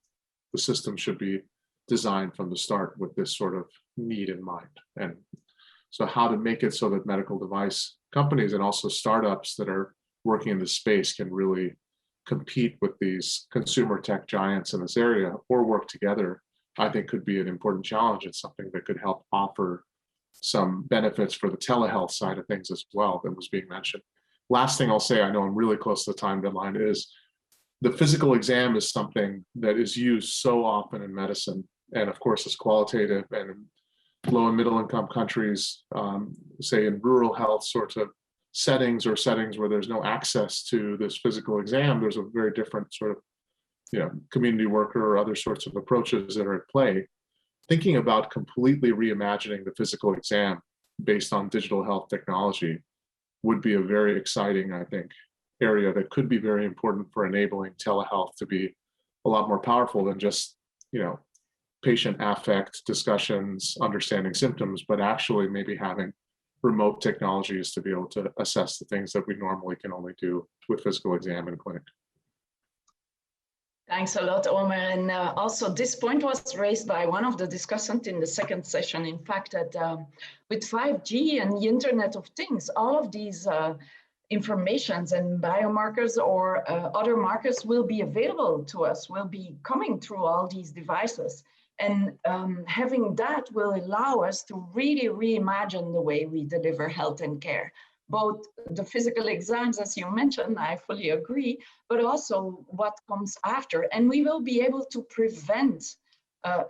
Speaker 14: the system should be designed from the start with this sort of need in mind. And so how to make it so that medical device companies and also startups that are working in this space can really compete with these consumer tech giants in this area or work together, I think could be an important challenge. It's something that could help offer some benefits for the telehealth side of things as well that was being mentioned. Last thing I'll say, I know I'm really close to the time deadline, is the physical exam is something that is used so often in medicine. And of course, it's qualitative, and in low and middle income countries, say in rural health sorts of settings or settings where there's no access to this physical exam, there's a very different sort of, you know, community worker or other sorts of approaches that are at play. Thinking about completely reimagining the physical exam based on digital health technology would be a very exciting, I think, area that could be very important for enabling telehealth to be a lot more powerful than just, you know, patient affect discussions, understanding symptoms, but actually maybe having remote technologies to be able to assess the things that we normally can only do with physical exam in clinic.
Speaker 1: Thanks a lot, Omer. And also this point was raised by one of the discussants in the second session. In fact, that with 5G and the Internet of Things, all of these informations and biomarkers or other markers will be available to us, will be coming through all these devices. And having that will allow us to really reimagine the way we deliver health and care. Both the physical exams, as you mentioned, I fully agree, but also what comes after. And we will be able to prevent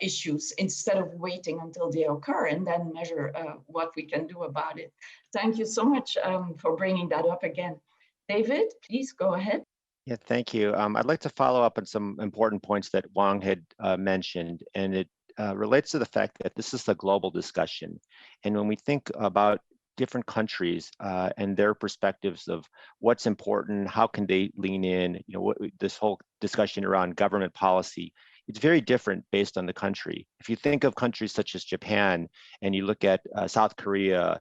Speaker 1: issues instead of waiting until they occur and then measure what we can do about it. Thank you so much for bringing that up again. David, please go ahead.
Speaker 3: Yeah, thank you. I'd like to follow up on some important points that Wang had mentioned, and it relates to the fact that this is a global discussion. And when we think about different countries and their perspectives of what's important, how can they lean in, you know, this whole discussion around government policy, it's very different based on the country. If you think of countries such as Japan, and you look at South Korea,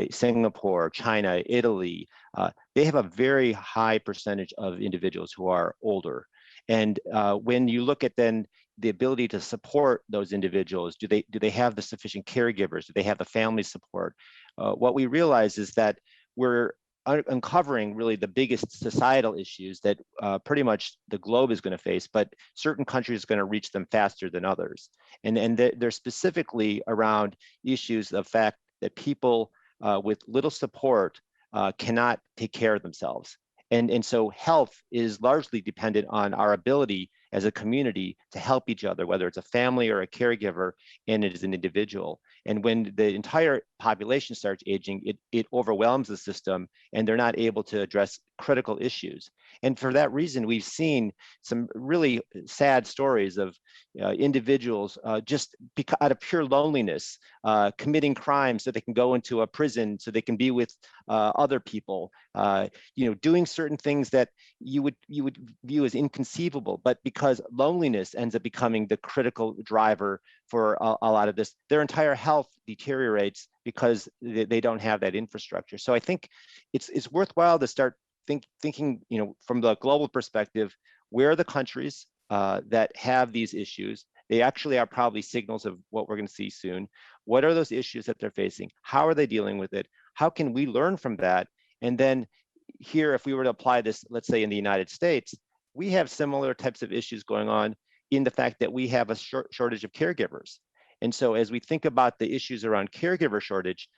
Speaker 3: Singapore, China, Italy, they have a very high percentage of individuals who are older. And when you look at then the ability to support those individuals, do they have the sufficient caregivers? Do they have the family support? What we realize is that we're uncovering really the biggest societal issues that pretty much the globe is going to face, but certain countries are going to reach them faster than others. And they're specifically around issues of fact that people with little support cannot take care of themselves. And so health is largely dependent on our ability as a community to help each other, whether it's a family or a caregiver, and it is an individual. And when the entire population starts aging, it overwhelms the system, and they're not able to address critical issues. And for that reason, we've seen some really sad stories of individuals just out of pure loneliness, committing crimes so they can go into a prison, so they can be with other people, doing certain things that you would view as inconceivable, but because loneliness ends up becoming the critical driver for a lot of this, their entire health deteriorates because they don't have that infrastructure. So I think it's worthwhile to start thinking, from the global perspective, where are the countries that have these issues? They actually are probably signals of what we're going to see soon. What are those issues that they're facing? How are they dealing with it? How can we learn from that? And then here, if we were to apply this, let's say in the United States, we have similar types of issues going on in the fact that we have a shortage of caregivers. And so as we think about the issues around caregiver shortage,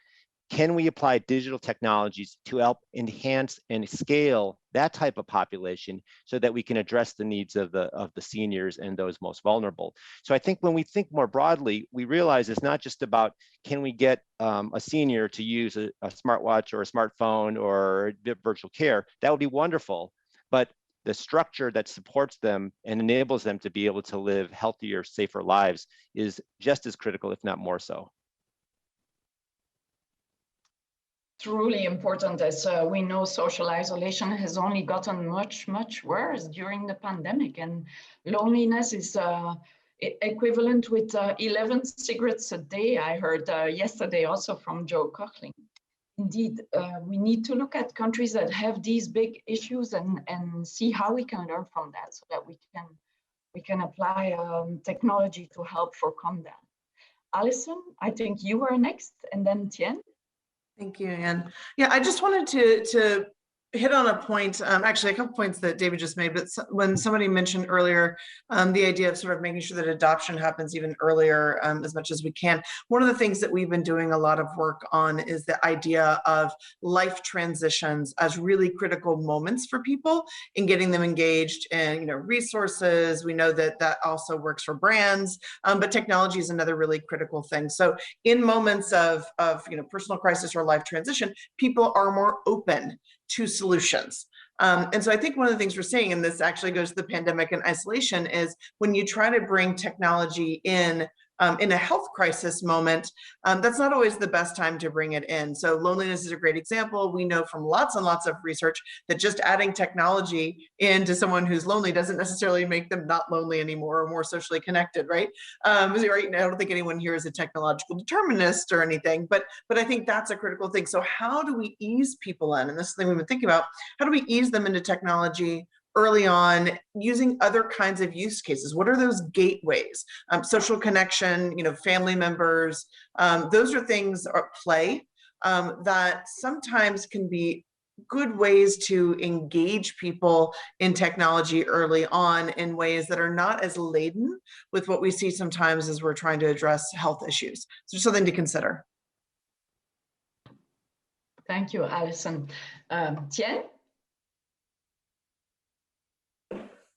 Speaker 3: can we apply digital technologies to help enhance and scale that type of population so that we can address the needs of the seniors and those most vulnerable? So I think when we think more broadly, we realize it's not just about, can we get a senior to use a smartwatch or a smartphone or virtual care? That would be wonderful, but the structure that supports them and enables them to be able to live healthier, safer lives is just as critical, if not more so.
Speaker 1: Truly important, as we know, social isolation has only gotten much, much worse during the pandemic, and loneliness is equivalent with 11 cigarettes a day, I heard yesterday also from Joe Coughlin. Indeed, we need to look at countries that have these big issues and see how we can learn from that, so that we can apply technology to help for calm down. Alison, I think you were next, and then Tien.
Speaker 6: Thank you, Anne. Yeah, I just wanted to hit on a point, actually a couple points that David just made, but when somebody mentioned earlier the idea of sort of making sure that adoption happens even earlier as much as we can. One of the things that we've been doing a lot of work on is the idea of life transitions as really critical moments for people in getting them engaged in resources. We know that that also works for brands, but technology is another really critical thing. So in moments of personal crisis or life transition, people are more open to solutions. And so I think one of the things we're seeing, and this actually goes to the pandemic and isolation, is when you try to bring technology in a health crisis moment, that's not always the best time to bring it in. So loneliness is a great example. We know from lots and lots of research that just adding technology into someone who's lonely doesn't necessarily make them not lonely anymore or more socially connected, right? Right now, I don't think anyone here is a technological determinist or anything, but I think that's a critical thing. So how do we ease people in? And this is the thing we've been thinking about. How do we ease them into technology early on, using other kinds of use cases? What are those gateways? Social connection, family members, those are things at play that sometimes can be good ways to engage people in technology early on in ways that are not as laden with what we see sometimes as we're trying to address health issues. So just something to consider.
Speaker 1: Thank you, Alison. Tien?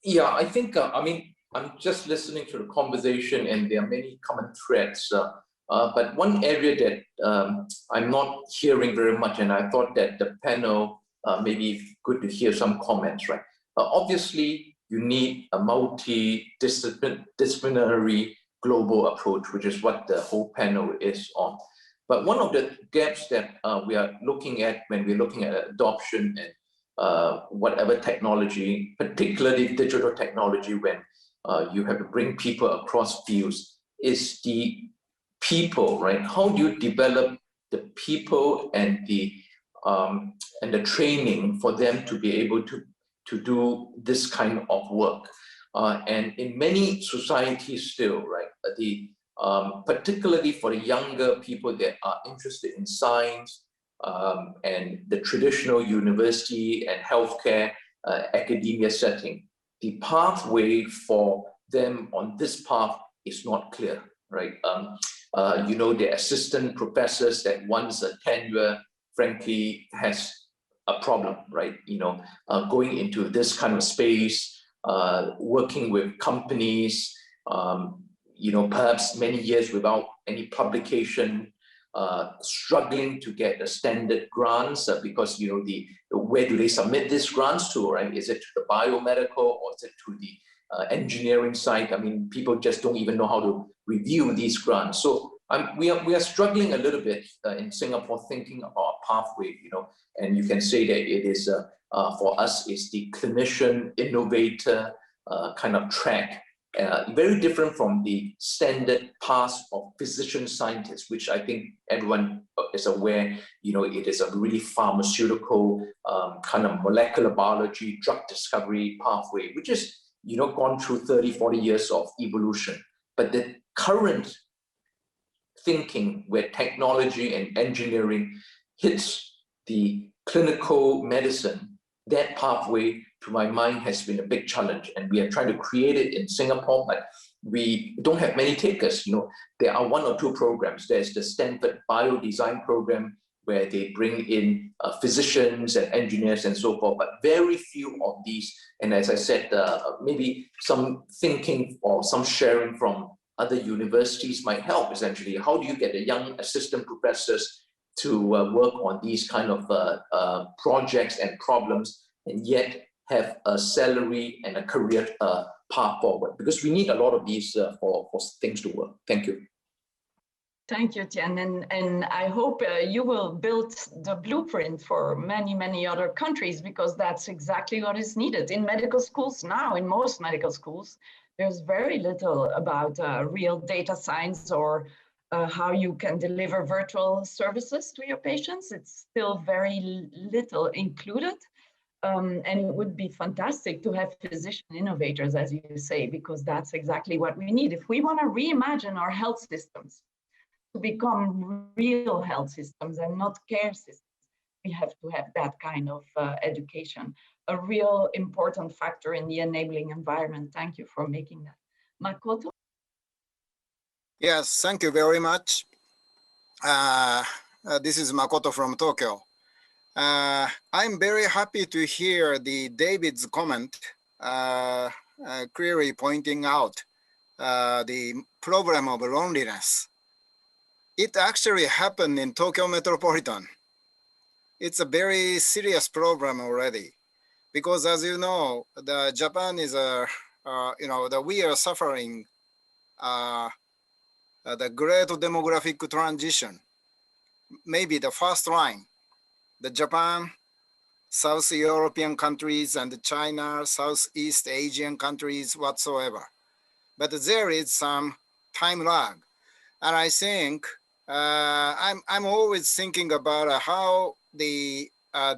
Speaker 11: Yeah, I think, I'm just listening to the conversation and there are many common threads, but one area that I'm not hearing very much, and I thought that the panel may be good to hear some comments, right? Obviously, you need a multidisciplinary global approach, which is what the whole panel is on. But one of the gaps that we are looking at when we're looking at adoption and whatever technology, particularly digital technology, when you have to bring people across fields, is the people, right? How do you develop the people and the training for them to be able to do this kind of work? And in many societies still, right, particularly for the younger people that are interested in science, and the traditional university and healthcare academia setting, the pathway for them on this path is not clear, right? The assistant professors that once a tenure, frankly, has a problem, right? Going into this kind of space, working with companies, perhaps many years without any publication, struggling to get the standard grants because where do they submit these grants to, right? Is it to the biomedical or is it to the engineering side? I mean, people just don't even know how to review these grants. So we are struggling a little bit in Singapore thinking about pathway, and you can say that it is for us is the clinician innovator kind of track. Very different from the standard path of physician scientist, which I think everyone is aware, it is a really pharmaceutical kind of molecular biology, drug discovery pathway, which is, gone through 30, 40 years of evolution. But the current thinking where technology and engineering hits the clinical medicine, that pathway, to my mind, has been a big challenge. And we are trying to create it in Singapore, but we don't have many takers. There are 1 or 2 programs. There's the Stanford Biodesign program, where they bring in physicians and engineers and so forth, but very few of these. And as I said, maybe some thinking or some sharing from other universities might help. Essentially, how do you get the young assistant professors to work on these kind of projects and problems, and yet have a salary and a career path forward? Because we need a lot of these for things to work. Thank you.
Speaker 1: Thank you, Tian. And I hope you will build the blueprint for many, many other countries, because that's exactly what is needed. In medical schools now, in most medical schools, there's very little about real data science or how you can deliver virtual services to your patients. It's still very little included. And it would be fantastic to have physician innovators, as you say, because that's exactly what we need. If we want to reimagine our health systems to become real health systems and not care systems, we have to have that kind of education, a real important factor in the enabling environment. Thank you for making that. Makoto?
Speaker 15: Yes, thank you very much. This is Makoto from Tokyo. I'm very happy to hear David's comment, clearly pointing out the problem of loneliness. It actually happened in Tokyo Metropolitan. It's a very serious problem already, because as you know, Japan is we are suffering the great demographic transition. Maybe the first line, the Japan, South European countries, and China, Southeast Asian countries whatsoever. But there is some time lag. And I think I'm always thinking about how the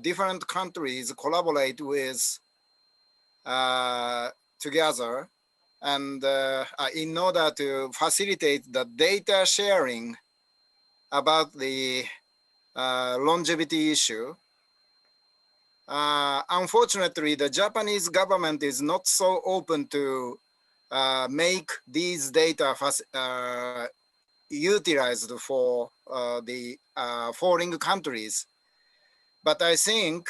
Speaker 15: different countries collaborate with together, and in order to facilitate the data sharing about the longevity issue. Unfortunately, the Japanese government is not so open to make these data utilized for the foreign countries. But I think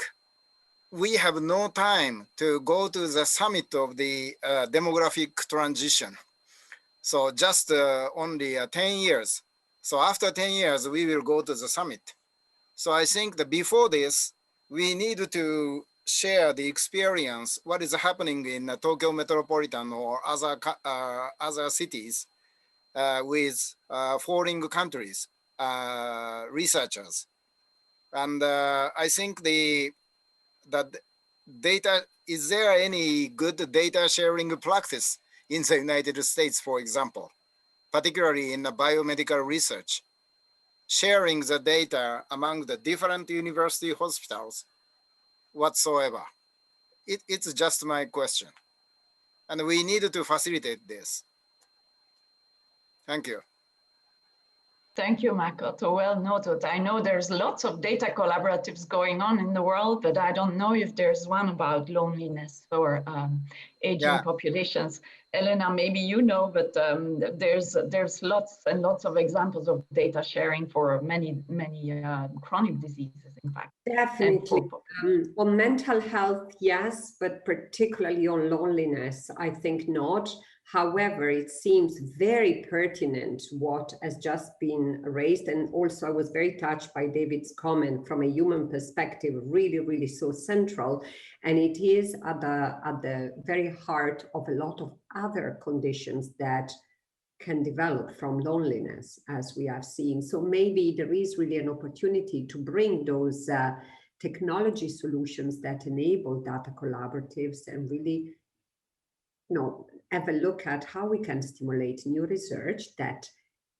Speaker 15: we have no time to go to the summit of the demographic transition. So just only 10 years. So after 10 years, we will go to the summit. So I think that before this, we need to share the experience, what is happening in Tokyo Metropolitan or other cities with foreign countries, researchers. And I think that data, is there any good data sharing practice in the United States, for example, particularly in the biomedical research, sharing the data among the different university hospitals whatsoever? It's just my question. And we need to facilitate this. Thank you.
Speaker 1: Thank you, Makoto. Well noted. I know there's lots of data collaboratives going on in the world, but I don't know if there's one about loneliness or aging populations. Elena, maybe you know, but there's lots and lots of examples of data sharing for many chronic diseases, in fact.
Speaker 10: Definitely. On mental health, yes, but particularly on loneliness, I think not. However, it seems very pertinent what has just been raised. And also I was very touched by David's comment from a human perspective, really, really so central. And it is at the very heart of a lot of other conditions that can develop from loneliness, as we have seen. So maybe there is really an opportunity to bring those technology solutions that enable data collaboratives and really, have a look at how we can stimulate new research that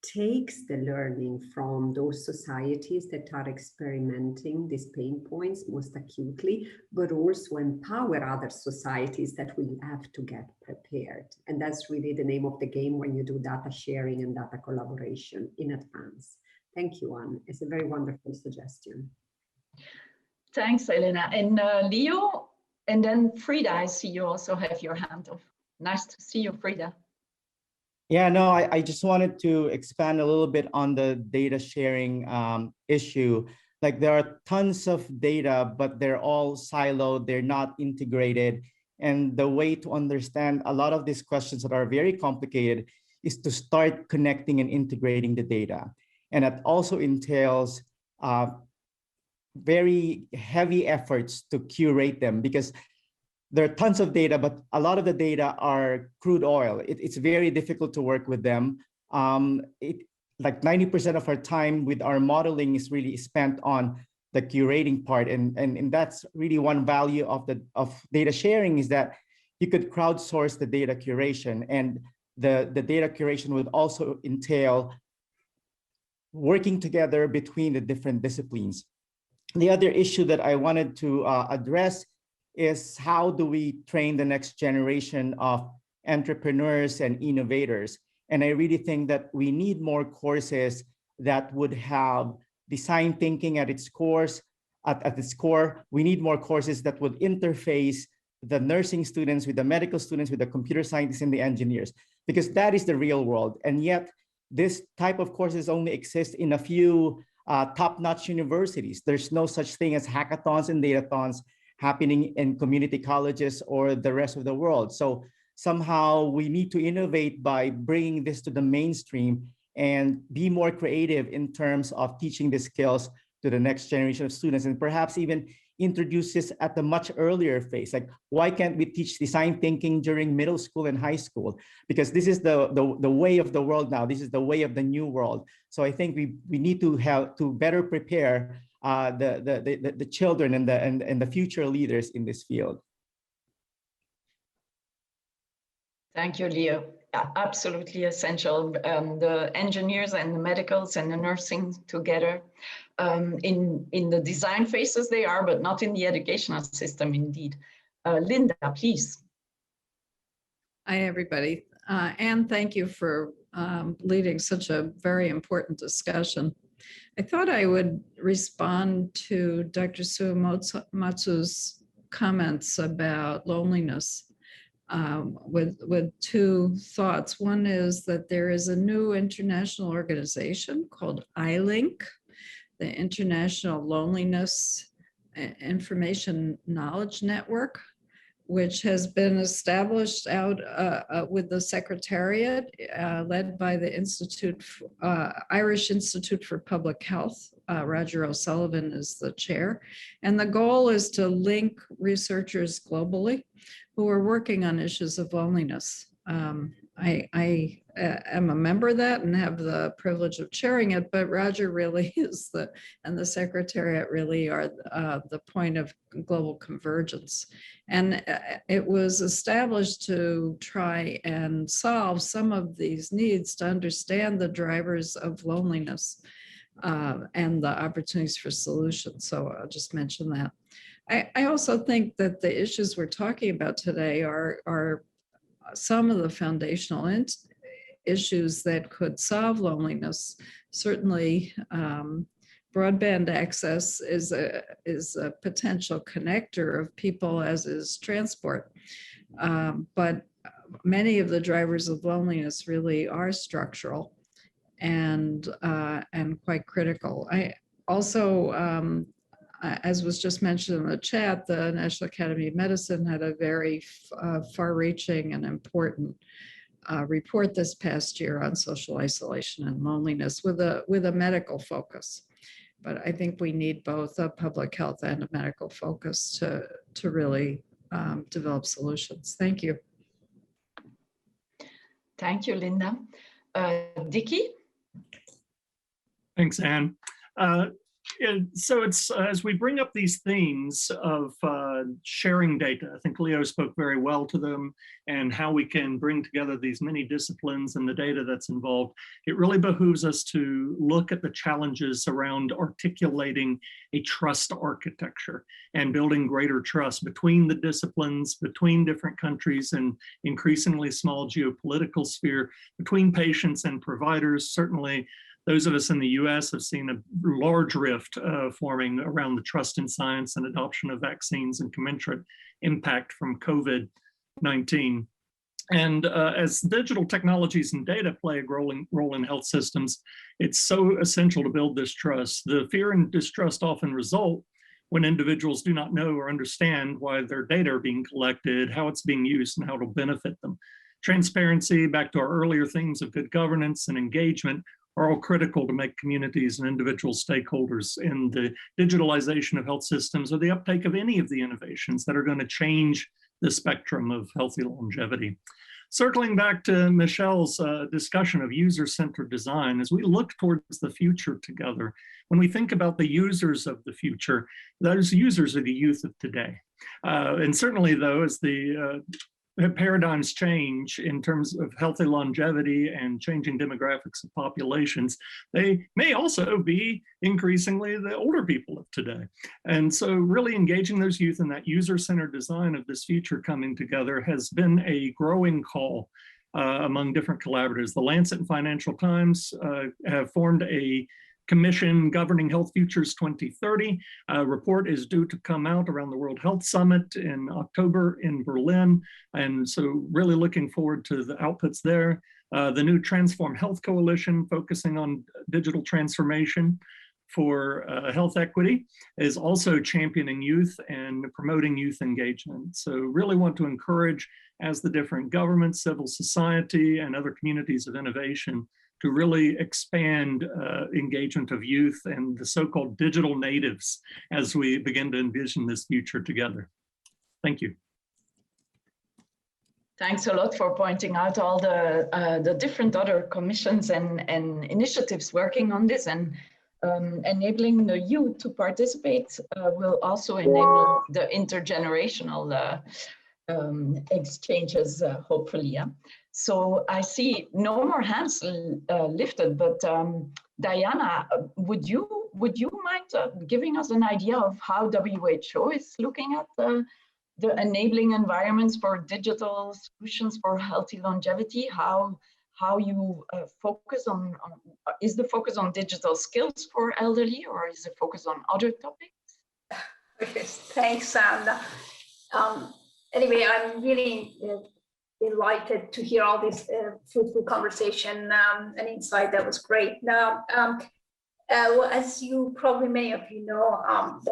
Speaker 10: takes the learning from those societies that are experimenting these pain points most acutely, but also empower other societies that will have to get prepared. And that's really the name of the game when you do data sharing and data collaboration in advance. Thank you, Anne. It's a very wonderful suggestion.
Speaker 1: Thanks, Elena. And Leo, and then Frida, I see you also have your hand up. Nice to see you, Frida.
Speaker 2: Yeah, no, I just wanted to expand a little bit on the data sharing issue. Like there are tons of data, but they're all siloed, they're not integrated. And the way to understand a lot of these questions that are very complicated is to start connecting and integrating the data. And that also entails very heavy efforts to curate them, because there are tons of data, but a lot of the data are crude oil. It's very difficult to work with them. Like 90% of our time with our modeling is really spent on the curating part. And that's really one value of data sharing, is that you could crowdsource the data curation. And the data curation would also entail working together between the different disciplines. The other issue that I wanted to address is how do we train the next generation of entrepreneurs and innovators? And I really think that we need more courses that would have design thinking at its core. At its core, we need more courses that would interface the nursing students with the medical students, with the computer scientists and the engineers, because that is the real world. And yet this type of courses only exist in a few top-notch universities. There's no such thing as hackathons and datathons happening in community colleges or the rest of the world. So somehow we need to innovate by bringing this to the mainstream and be more creative in terms of teaching the skills to the next generation of students, and perhaps even introduce this at a much earlier phase. Like, why can't we teach design thinking during middle school and high school? Because this is the way of the world now. This is the way of the new world. So I think we need to have to better prepare the children and the future leaders in this field.
Speaker 1: Thank you, Leo. Absolutely essential. The engineers and the medicals and the nursing together. In the design phases they are, but not in the educational system, indeed. Linda, please.
Speaker 5: Hi, everybody. Anne, thank you for leading such a very important discussion. I thought I would respond to Dr. Suematsu's comments about loneliness with two thoughts. One is that there is a new international organization called ILINK, the International Loneliness Information Knowledge Network, which has been established out with the Secretariat, led by the Irish Institute for Public Health. Roger O'Sullivan is the chair. And the goal is to link researchers globally who are working on issues of loneliness. I am a member of that and have the privilege of chairing it, but Roger really is and the Secretariat really are the point of global convergence. And it was established to try and solve some of these needs, to understand the drivers of loneliness and the opportunities for solutions. So I'll just mention that. I also think that the issues we're talking about today are some of the foundational issues that could solve loneliness. Certainly, broadband access is a potential connector of people, as is transport. But many of the drivers of loneliness really are structural and quite critical. I also, as was just mentioned in the chat, the National Academy of Medicine had a very far-reaching and important report this past year on social isolation and loneliness with a medical focus. But I think we need both a public health and a medical focus to really develop solutions. Thank you.
Speaker 1: Thank you, Linda. Dickie?
Speaker 7: Thanks, Anne. So it's as we bring up these themes of sharing data, I think Leo spoke very well to them, and how we can bring together these many disciplines and the data that's involved. It really behooves us to look at the challenges around articulating a trust architecture and building greater trust between the disciplines, between different countries, and increasingly small geopolitical sphere, between patients and providers. Certainly, those of us in the US have seen a large rift forming around the trust in science and adoption of vaccines and commensurate impact from COVID-19. And as digital technologies and data play a growing role in health systems, it's so essential to build this trust. The fear and distrust often result when individuals do not know or understand why their data are being collected, how it's being used, and how it'll benefit them. Transparency, back to our earlier themes of good governance and engagement, are all critical to make communities and individual stakeholders in the digitalization of health systems or the uptake of any of the innovations that are going to change the spectrum of healthy longevity. Circling back to Michelle's discussion of user-centered design, as we look towards the future together, when we think about the users of the future, those users are the youth of today. And certainly though, as the paradigms change in terms of healthy longevity and changing demographics of populations, they may also be increasingly the older people of today. And so really engaging those youth in that user-centered design of this future coming together has been a growing call among different collaborators. The Lancet and Financial Times have formed a Commission Governing Health Futures 2030. A report is due to come out around the World Health Summit in October in Berlin. And so really looking forward to the outputs there. The new Transform Health Coalition, focusing on digital transformation for health equity, is also championing youth and promoting youth engagement. So really want to encourage, as the different governments, civil society, and other communities of innovation, to really expand engagement of youth and the so-called digital natives as we begin to envision this future together. Thank you.
Speaker 1: Thanks a lot for pointing out all the different other commissions and initiatives working on this, and enabling the youth to participate will also enable the intergenerational exchanges, hopefully. Yeah. So I see no more hands lifted, but Diana, would you mind giving us an idea of how WHO is looking at the enabling environments for digital solutions for healthy longevity? How you focus on is the focus on digital skills for elderly, or is the focus on other topics?
Speaker 16: Okay, thanks, Sandra. Anyway, I'm really delighted to hear all this fruitful conversation and insight. That was great. Now, well, as you probably many of you know,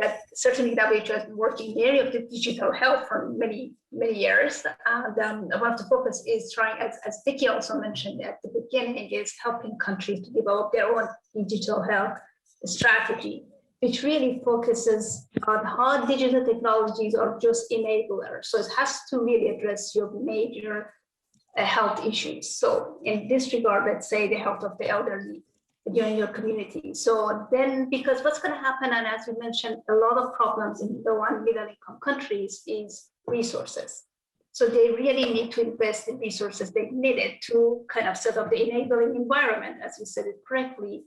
Speaker 16: that certainly WHO has been working in the area of the digital health for many years. And one of the focus is trying, as Vicky also mentioned at the beginning, is helping countries to develop their own digital health strategy, which really focuses on how digital technologies are just enablers. So it has to really address your major health issues. So in this regard, let's say the health of the elderly during your community. So then, because what's going to happen, and as we mentioned, a lot of problems in low and middle income countries is resources. So they really need to invest in resources they needed to kind of set up the enabling environment, as you said it correctly,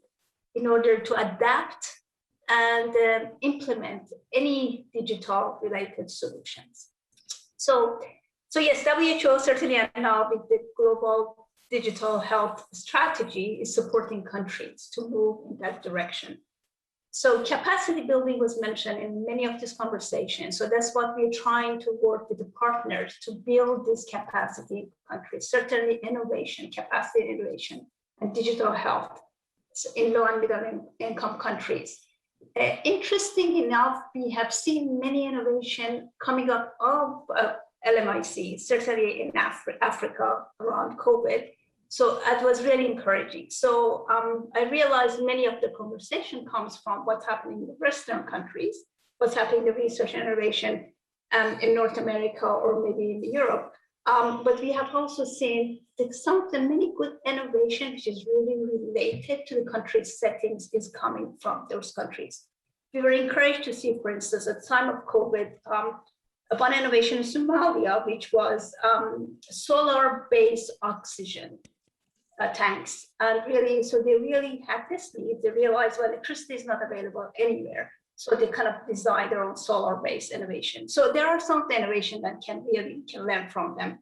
Speaker 16: in order to adapt and implement any digital related solutions. So yes, WHO certainly, and now with the global digital health strategy is supporting countries to move in that direction. So capacity building was mentioned in many of these conversations. So that's what we're trying to work with the partners to build this capacity in countries, certainly innovation, capacity innovation, and digital health in low and middle income countries. Interesting enough, we have seen many innovation coming up of LMIC, certainly in Africa around COVID. So that was really encouraging. So I realized many of the conversation comes from what's happening in the Western countries, what's happening in the research and innovation in North America or maybe in Europe. But we have also seen that some of the many good innovation, which is really related to the country's settings, is coming from those countries. We were encouraged to see, for instance, at the time of COVID, one innovation in Somalia, which was solar-based oxygen tanks. And really, so they really had this need. They realized, well, electricity is not available anywhere. So they kind of designed their own solar-based innovation. So there are some innovation that can learn from them.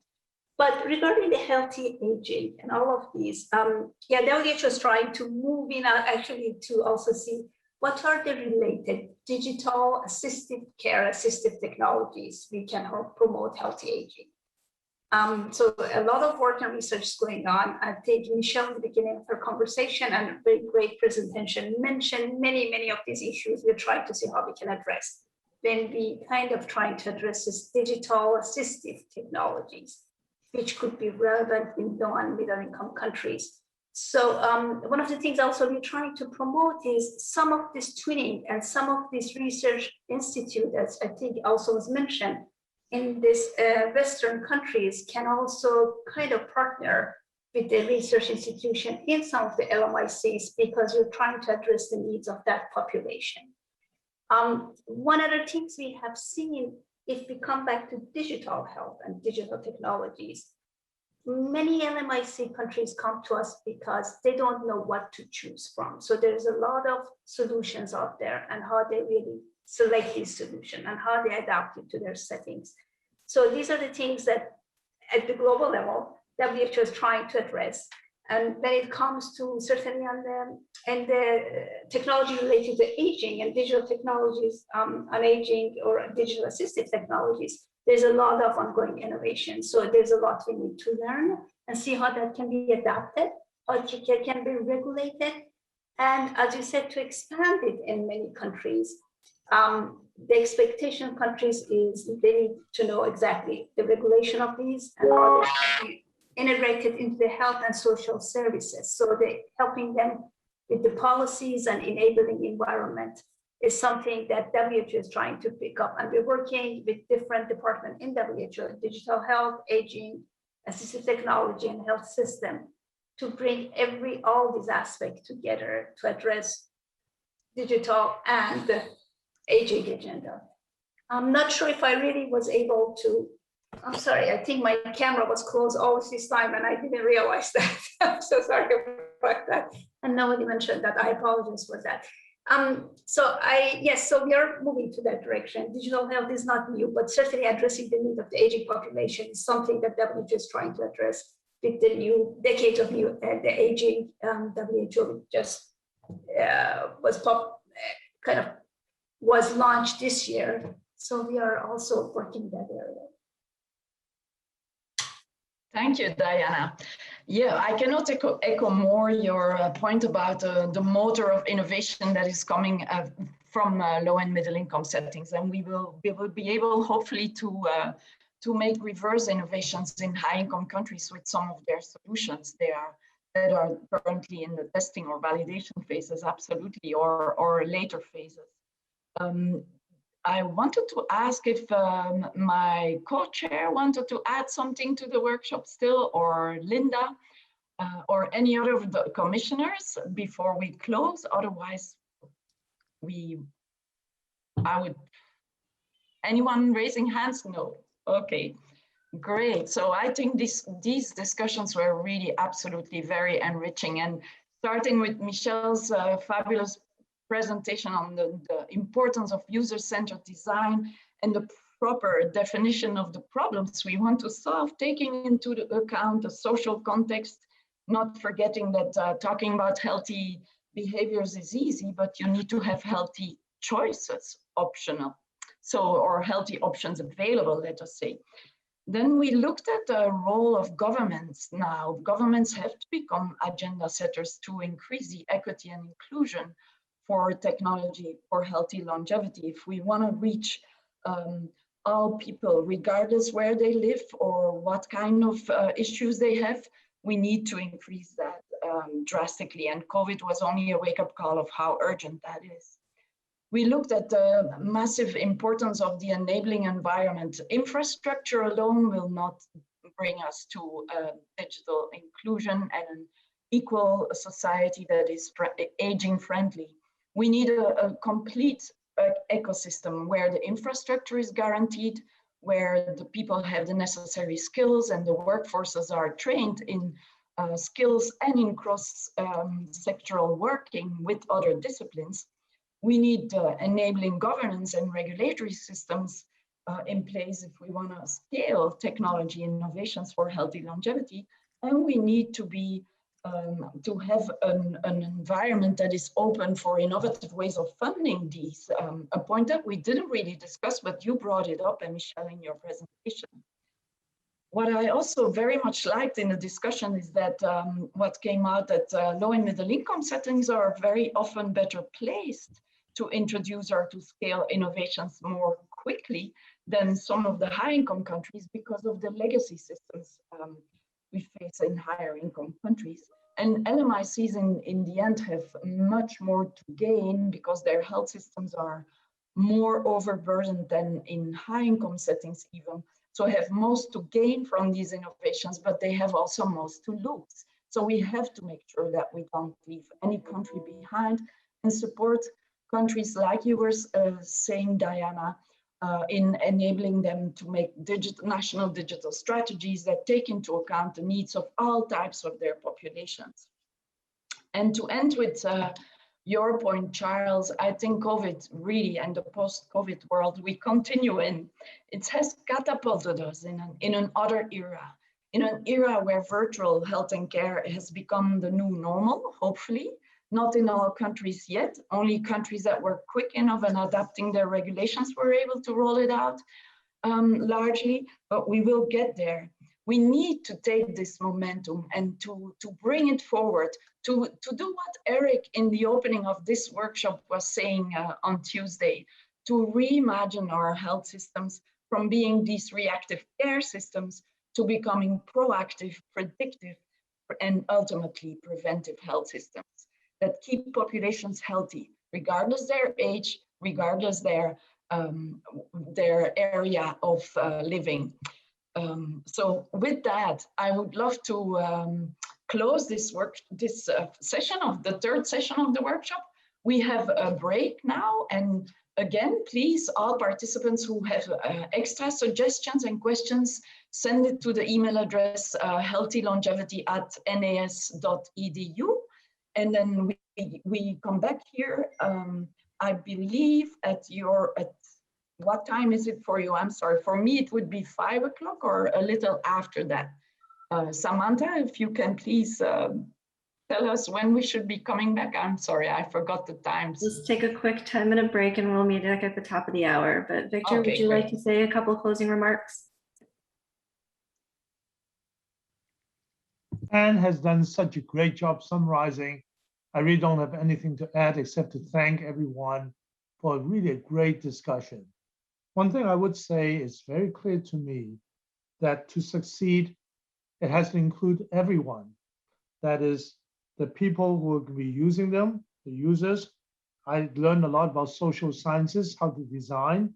Speaker 16: But regarding the healthy aging and all of these, WHO is trying to move in actually to also see what are the related digital assistive care, assistive technologies we can help promote healthy aging. So a lot of work and research is going on. I think Michelle, in the beginning of her conversation and a very great presentation, mentioned many of these issues we're trying to see how we can address. Then we kind of trying to address this digital assistive technologies, which could be relevant in low and middle income countries. So one of the things also we're trying to promote is some of this twinning and some of this research institute, as I think also was mentioned, in this Western countries can also kind of partner with the research institution in some of the LMICs because you're trying to address the needs of that population. One other things we have seen, if we come back to digital health and digital technologies, many LMIC countries come to us because they don't know what to choose from. So there's a lot of solutions out there and how they really select these solutions and how they adapt it to their settings. So these are the things that at the global level, WHO is trying to address. And when it comes to certainly on the technology related to aging and digital technologies on aging or digital assistive technologies, there's a lot of ongoing innovation. So there's a lot we need to learn and see how that can be adapted, how it can be regulated. And as you said, to expand it in many countries. The expectation of countries is they need to know exactly the regulation of these and how they can be integrated into the health and social services. So they're helping them with the policies and enabling environment is something that WHO is trying to pick up. And we're working with different departments in WHO, digital health, aging, assistive technology, and health system to bring all these aspects together to address digital and the aging agenda. I'm not sure if I really was able to, I'm sorry, I think my camera was closed all this time and I didn't realize that. I'm so sorry about that. And nobody mentioned that. I apologize for that. So we are moving to that direction. Digital health is not new, but certainly addressing the need of the aging population is something that WHO is trying to address with the new decade of the aging. WHO just was launched this year. So we are also working in that area.
Speaker 1: Thank you, Diana. Yeah, I cannot echo more your point about the motor of innovation that is coming from low and middle income settings, and we will be able, hopefully, to make reverse innovations in high income countries with some of their solutions that are currently in the testing or validation phases, absolutely, or later phases. I wanted to ask if my co-chair wanted to add something to the workshop still, or Linda, or any other of the commissioners before we close. Otherwise, anyone raising hands? No. Okay, great. So I think these discussions were really absolutely very enriching, and starting with Michelle's fabulous presentation on the importance of user-centered design and the proper definition of the problems we want to solve, taking into account the social context not forgetting that talking about healthy behaviors is easy, but you need to have healthy choices optional. So, or healthy options available, let us say. Then we looked at the role of governments now. Governments have to become agenda setters to increase the equity and inclusion for technology for healthy longevity. If we want to reach all people, regardless where they live or what kind of issues they have, we need to increase that drastically. And COVID was only a wake-up call of how urgent that is. We looked at the massive importance of the enabling environment. Infrastructure alone will not bring us to digital inclusion and an equal society that is aging friendly. We need a complete ecosystem where the infrastructure is guaranteed, where the people have the necessary skills and the workforces are trained in skills and in cross-sectoral working with other disciplines. We need enabling governance and regulatory systems in place if we want to scale technology innovations for healthy longevity. And we need to be to have an environment that is open for innovative ways of funding these. A point that we didn't really discuss, but you brought it up, and Michelle, in your presentation. What I also very much liked in the discussion is that what came out that low and middle income settings are very often better placed to introduce or to scale innovations more quickly than some of the high income countries because of the legacy systems we face in higher income countries. And LMICs in the end have much more to gain because their health systems are more overburdened than in high income settings even. So have most to gain from these innovations, but they have also most to lose. So we have to make sure that we don't leave any country behind and support countries like you were saying, Diana, in enabling them to make national digital strategies that take into account the needs of all types of their populations. And to end with your point, Charles, I think COVID really, and the post-COVID world we continue in, it has catapulted us in an other era, in an era where virtual health and care has become the new normal, hopefully. Not in all countries yet, only countries that were quick enough in adapting their regulations were able to roll it out largely, but we will get there. We need to take this momentum and to bring it forward, to do what Eric in the opening of this workshop was saying on Tuesday, to reimagine our health systems from being these reactive care systems to becoming proactive, predictive, and ultimately preventive health systems that keep populations healthy, regardless their age, regardless their area of living. So with that, I would love to close this session of the third session of the workshop. We have a break now, and again, please, all participants who have extra suggestions and questions, send it to the email address healthylongevity@nas.edu. And then we come back here, I believe at what time is it for you? I'm sorry, for me it would be 5 o'clock or a little after that. Samantha, if you can please tell us when we should be coming back. I'm sorry, I forgot the times.
Speaker 17: Let's take a quick 10-minute break and we'll meet back at the top of the hour. But Victor, okay, would you like to say a couple closing remarks?
Speaker 18: Anne has done such a great job summarizing. I really don't have anything to add except to thank everyone for really a great discussion. One thing I would say is very clear to me that to succeed, it has to include everyone. That is, the people who will be using them, the users. I learned a lot about social sciences, how to design,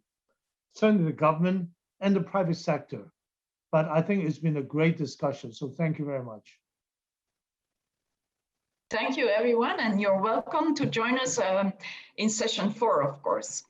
Speaker 18: certainly the government and the private sector. But I think it's been a great discussion, so thank you very much.
Speaker 1: Thank you, everyone, and you're welcome to join us in session 4, of course.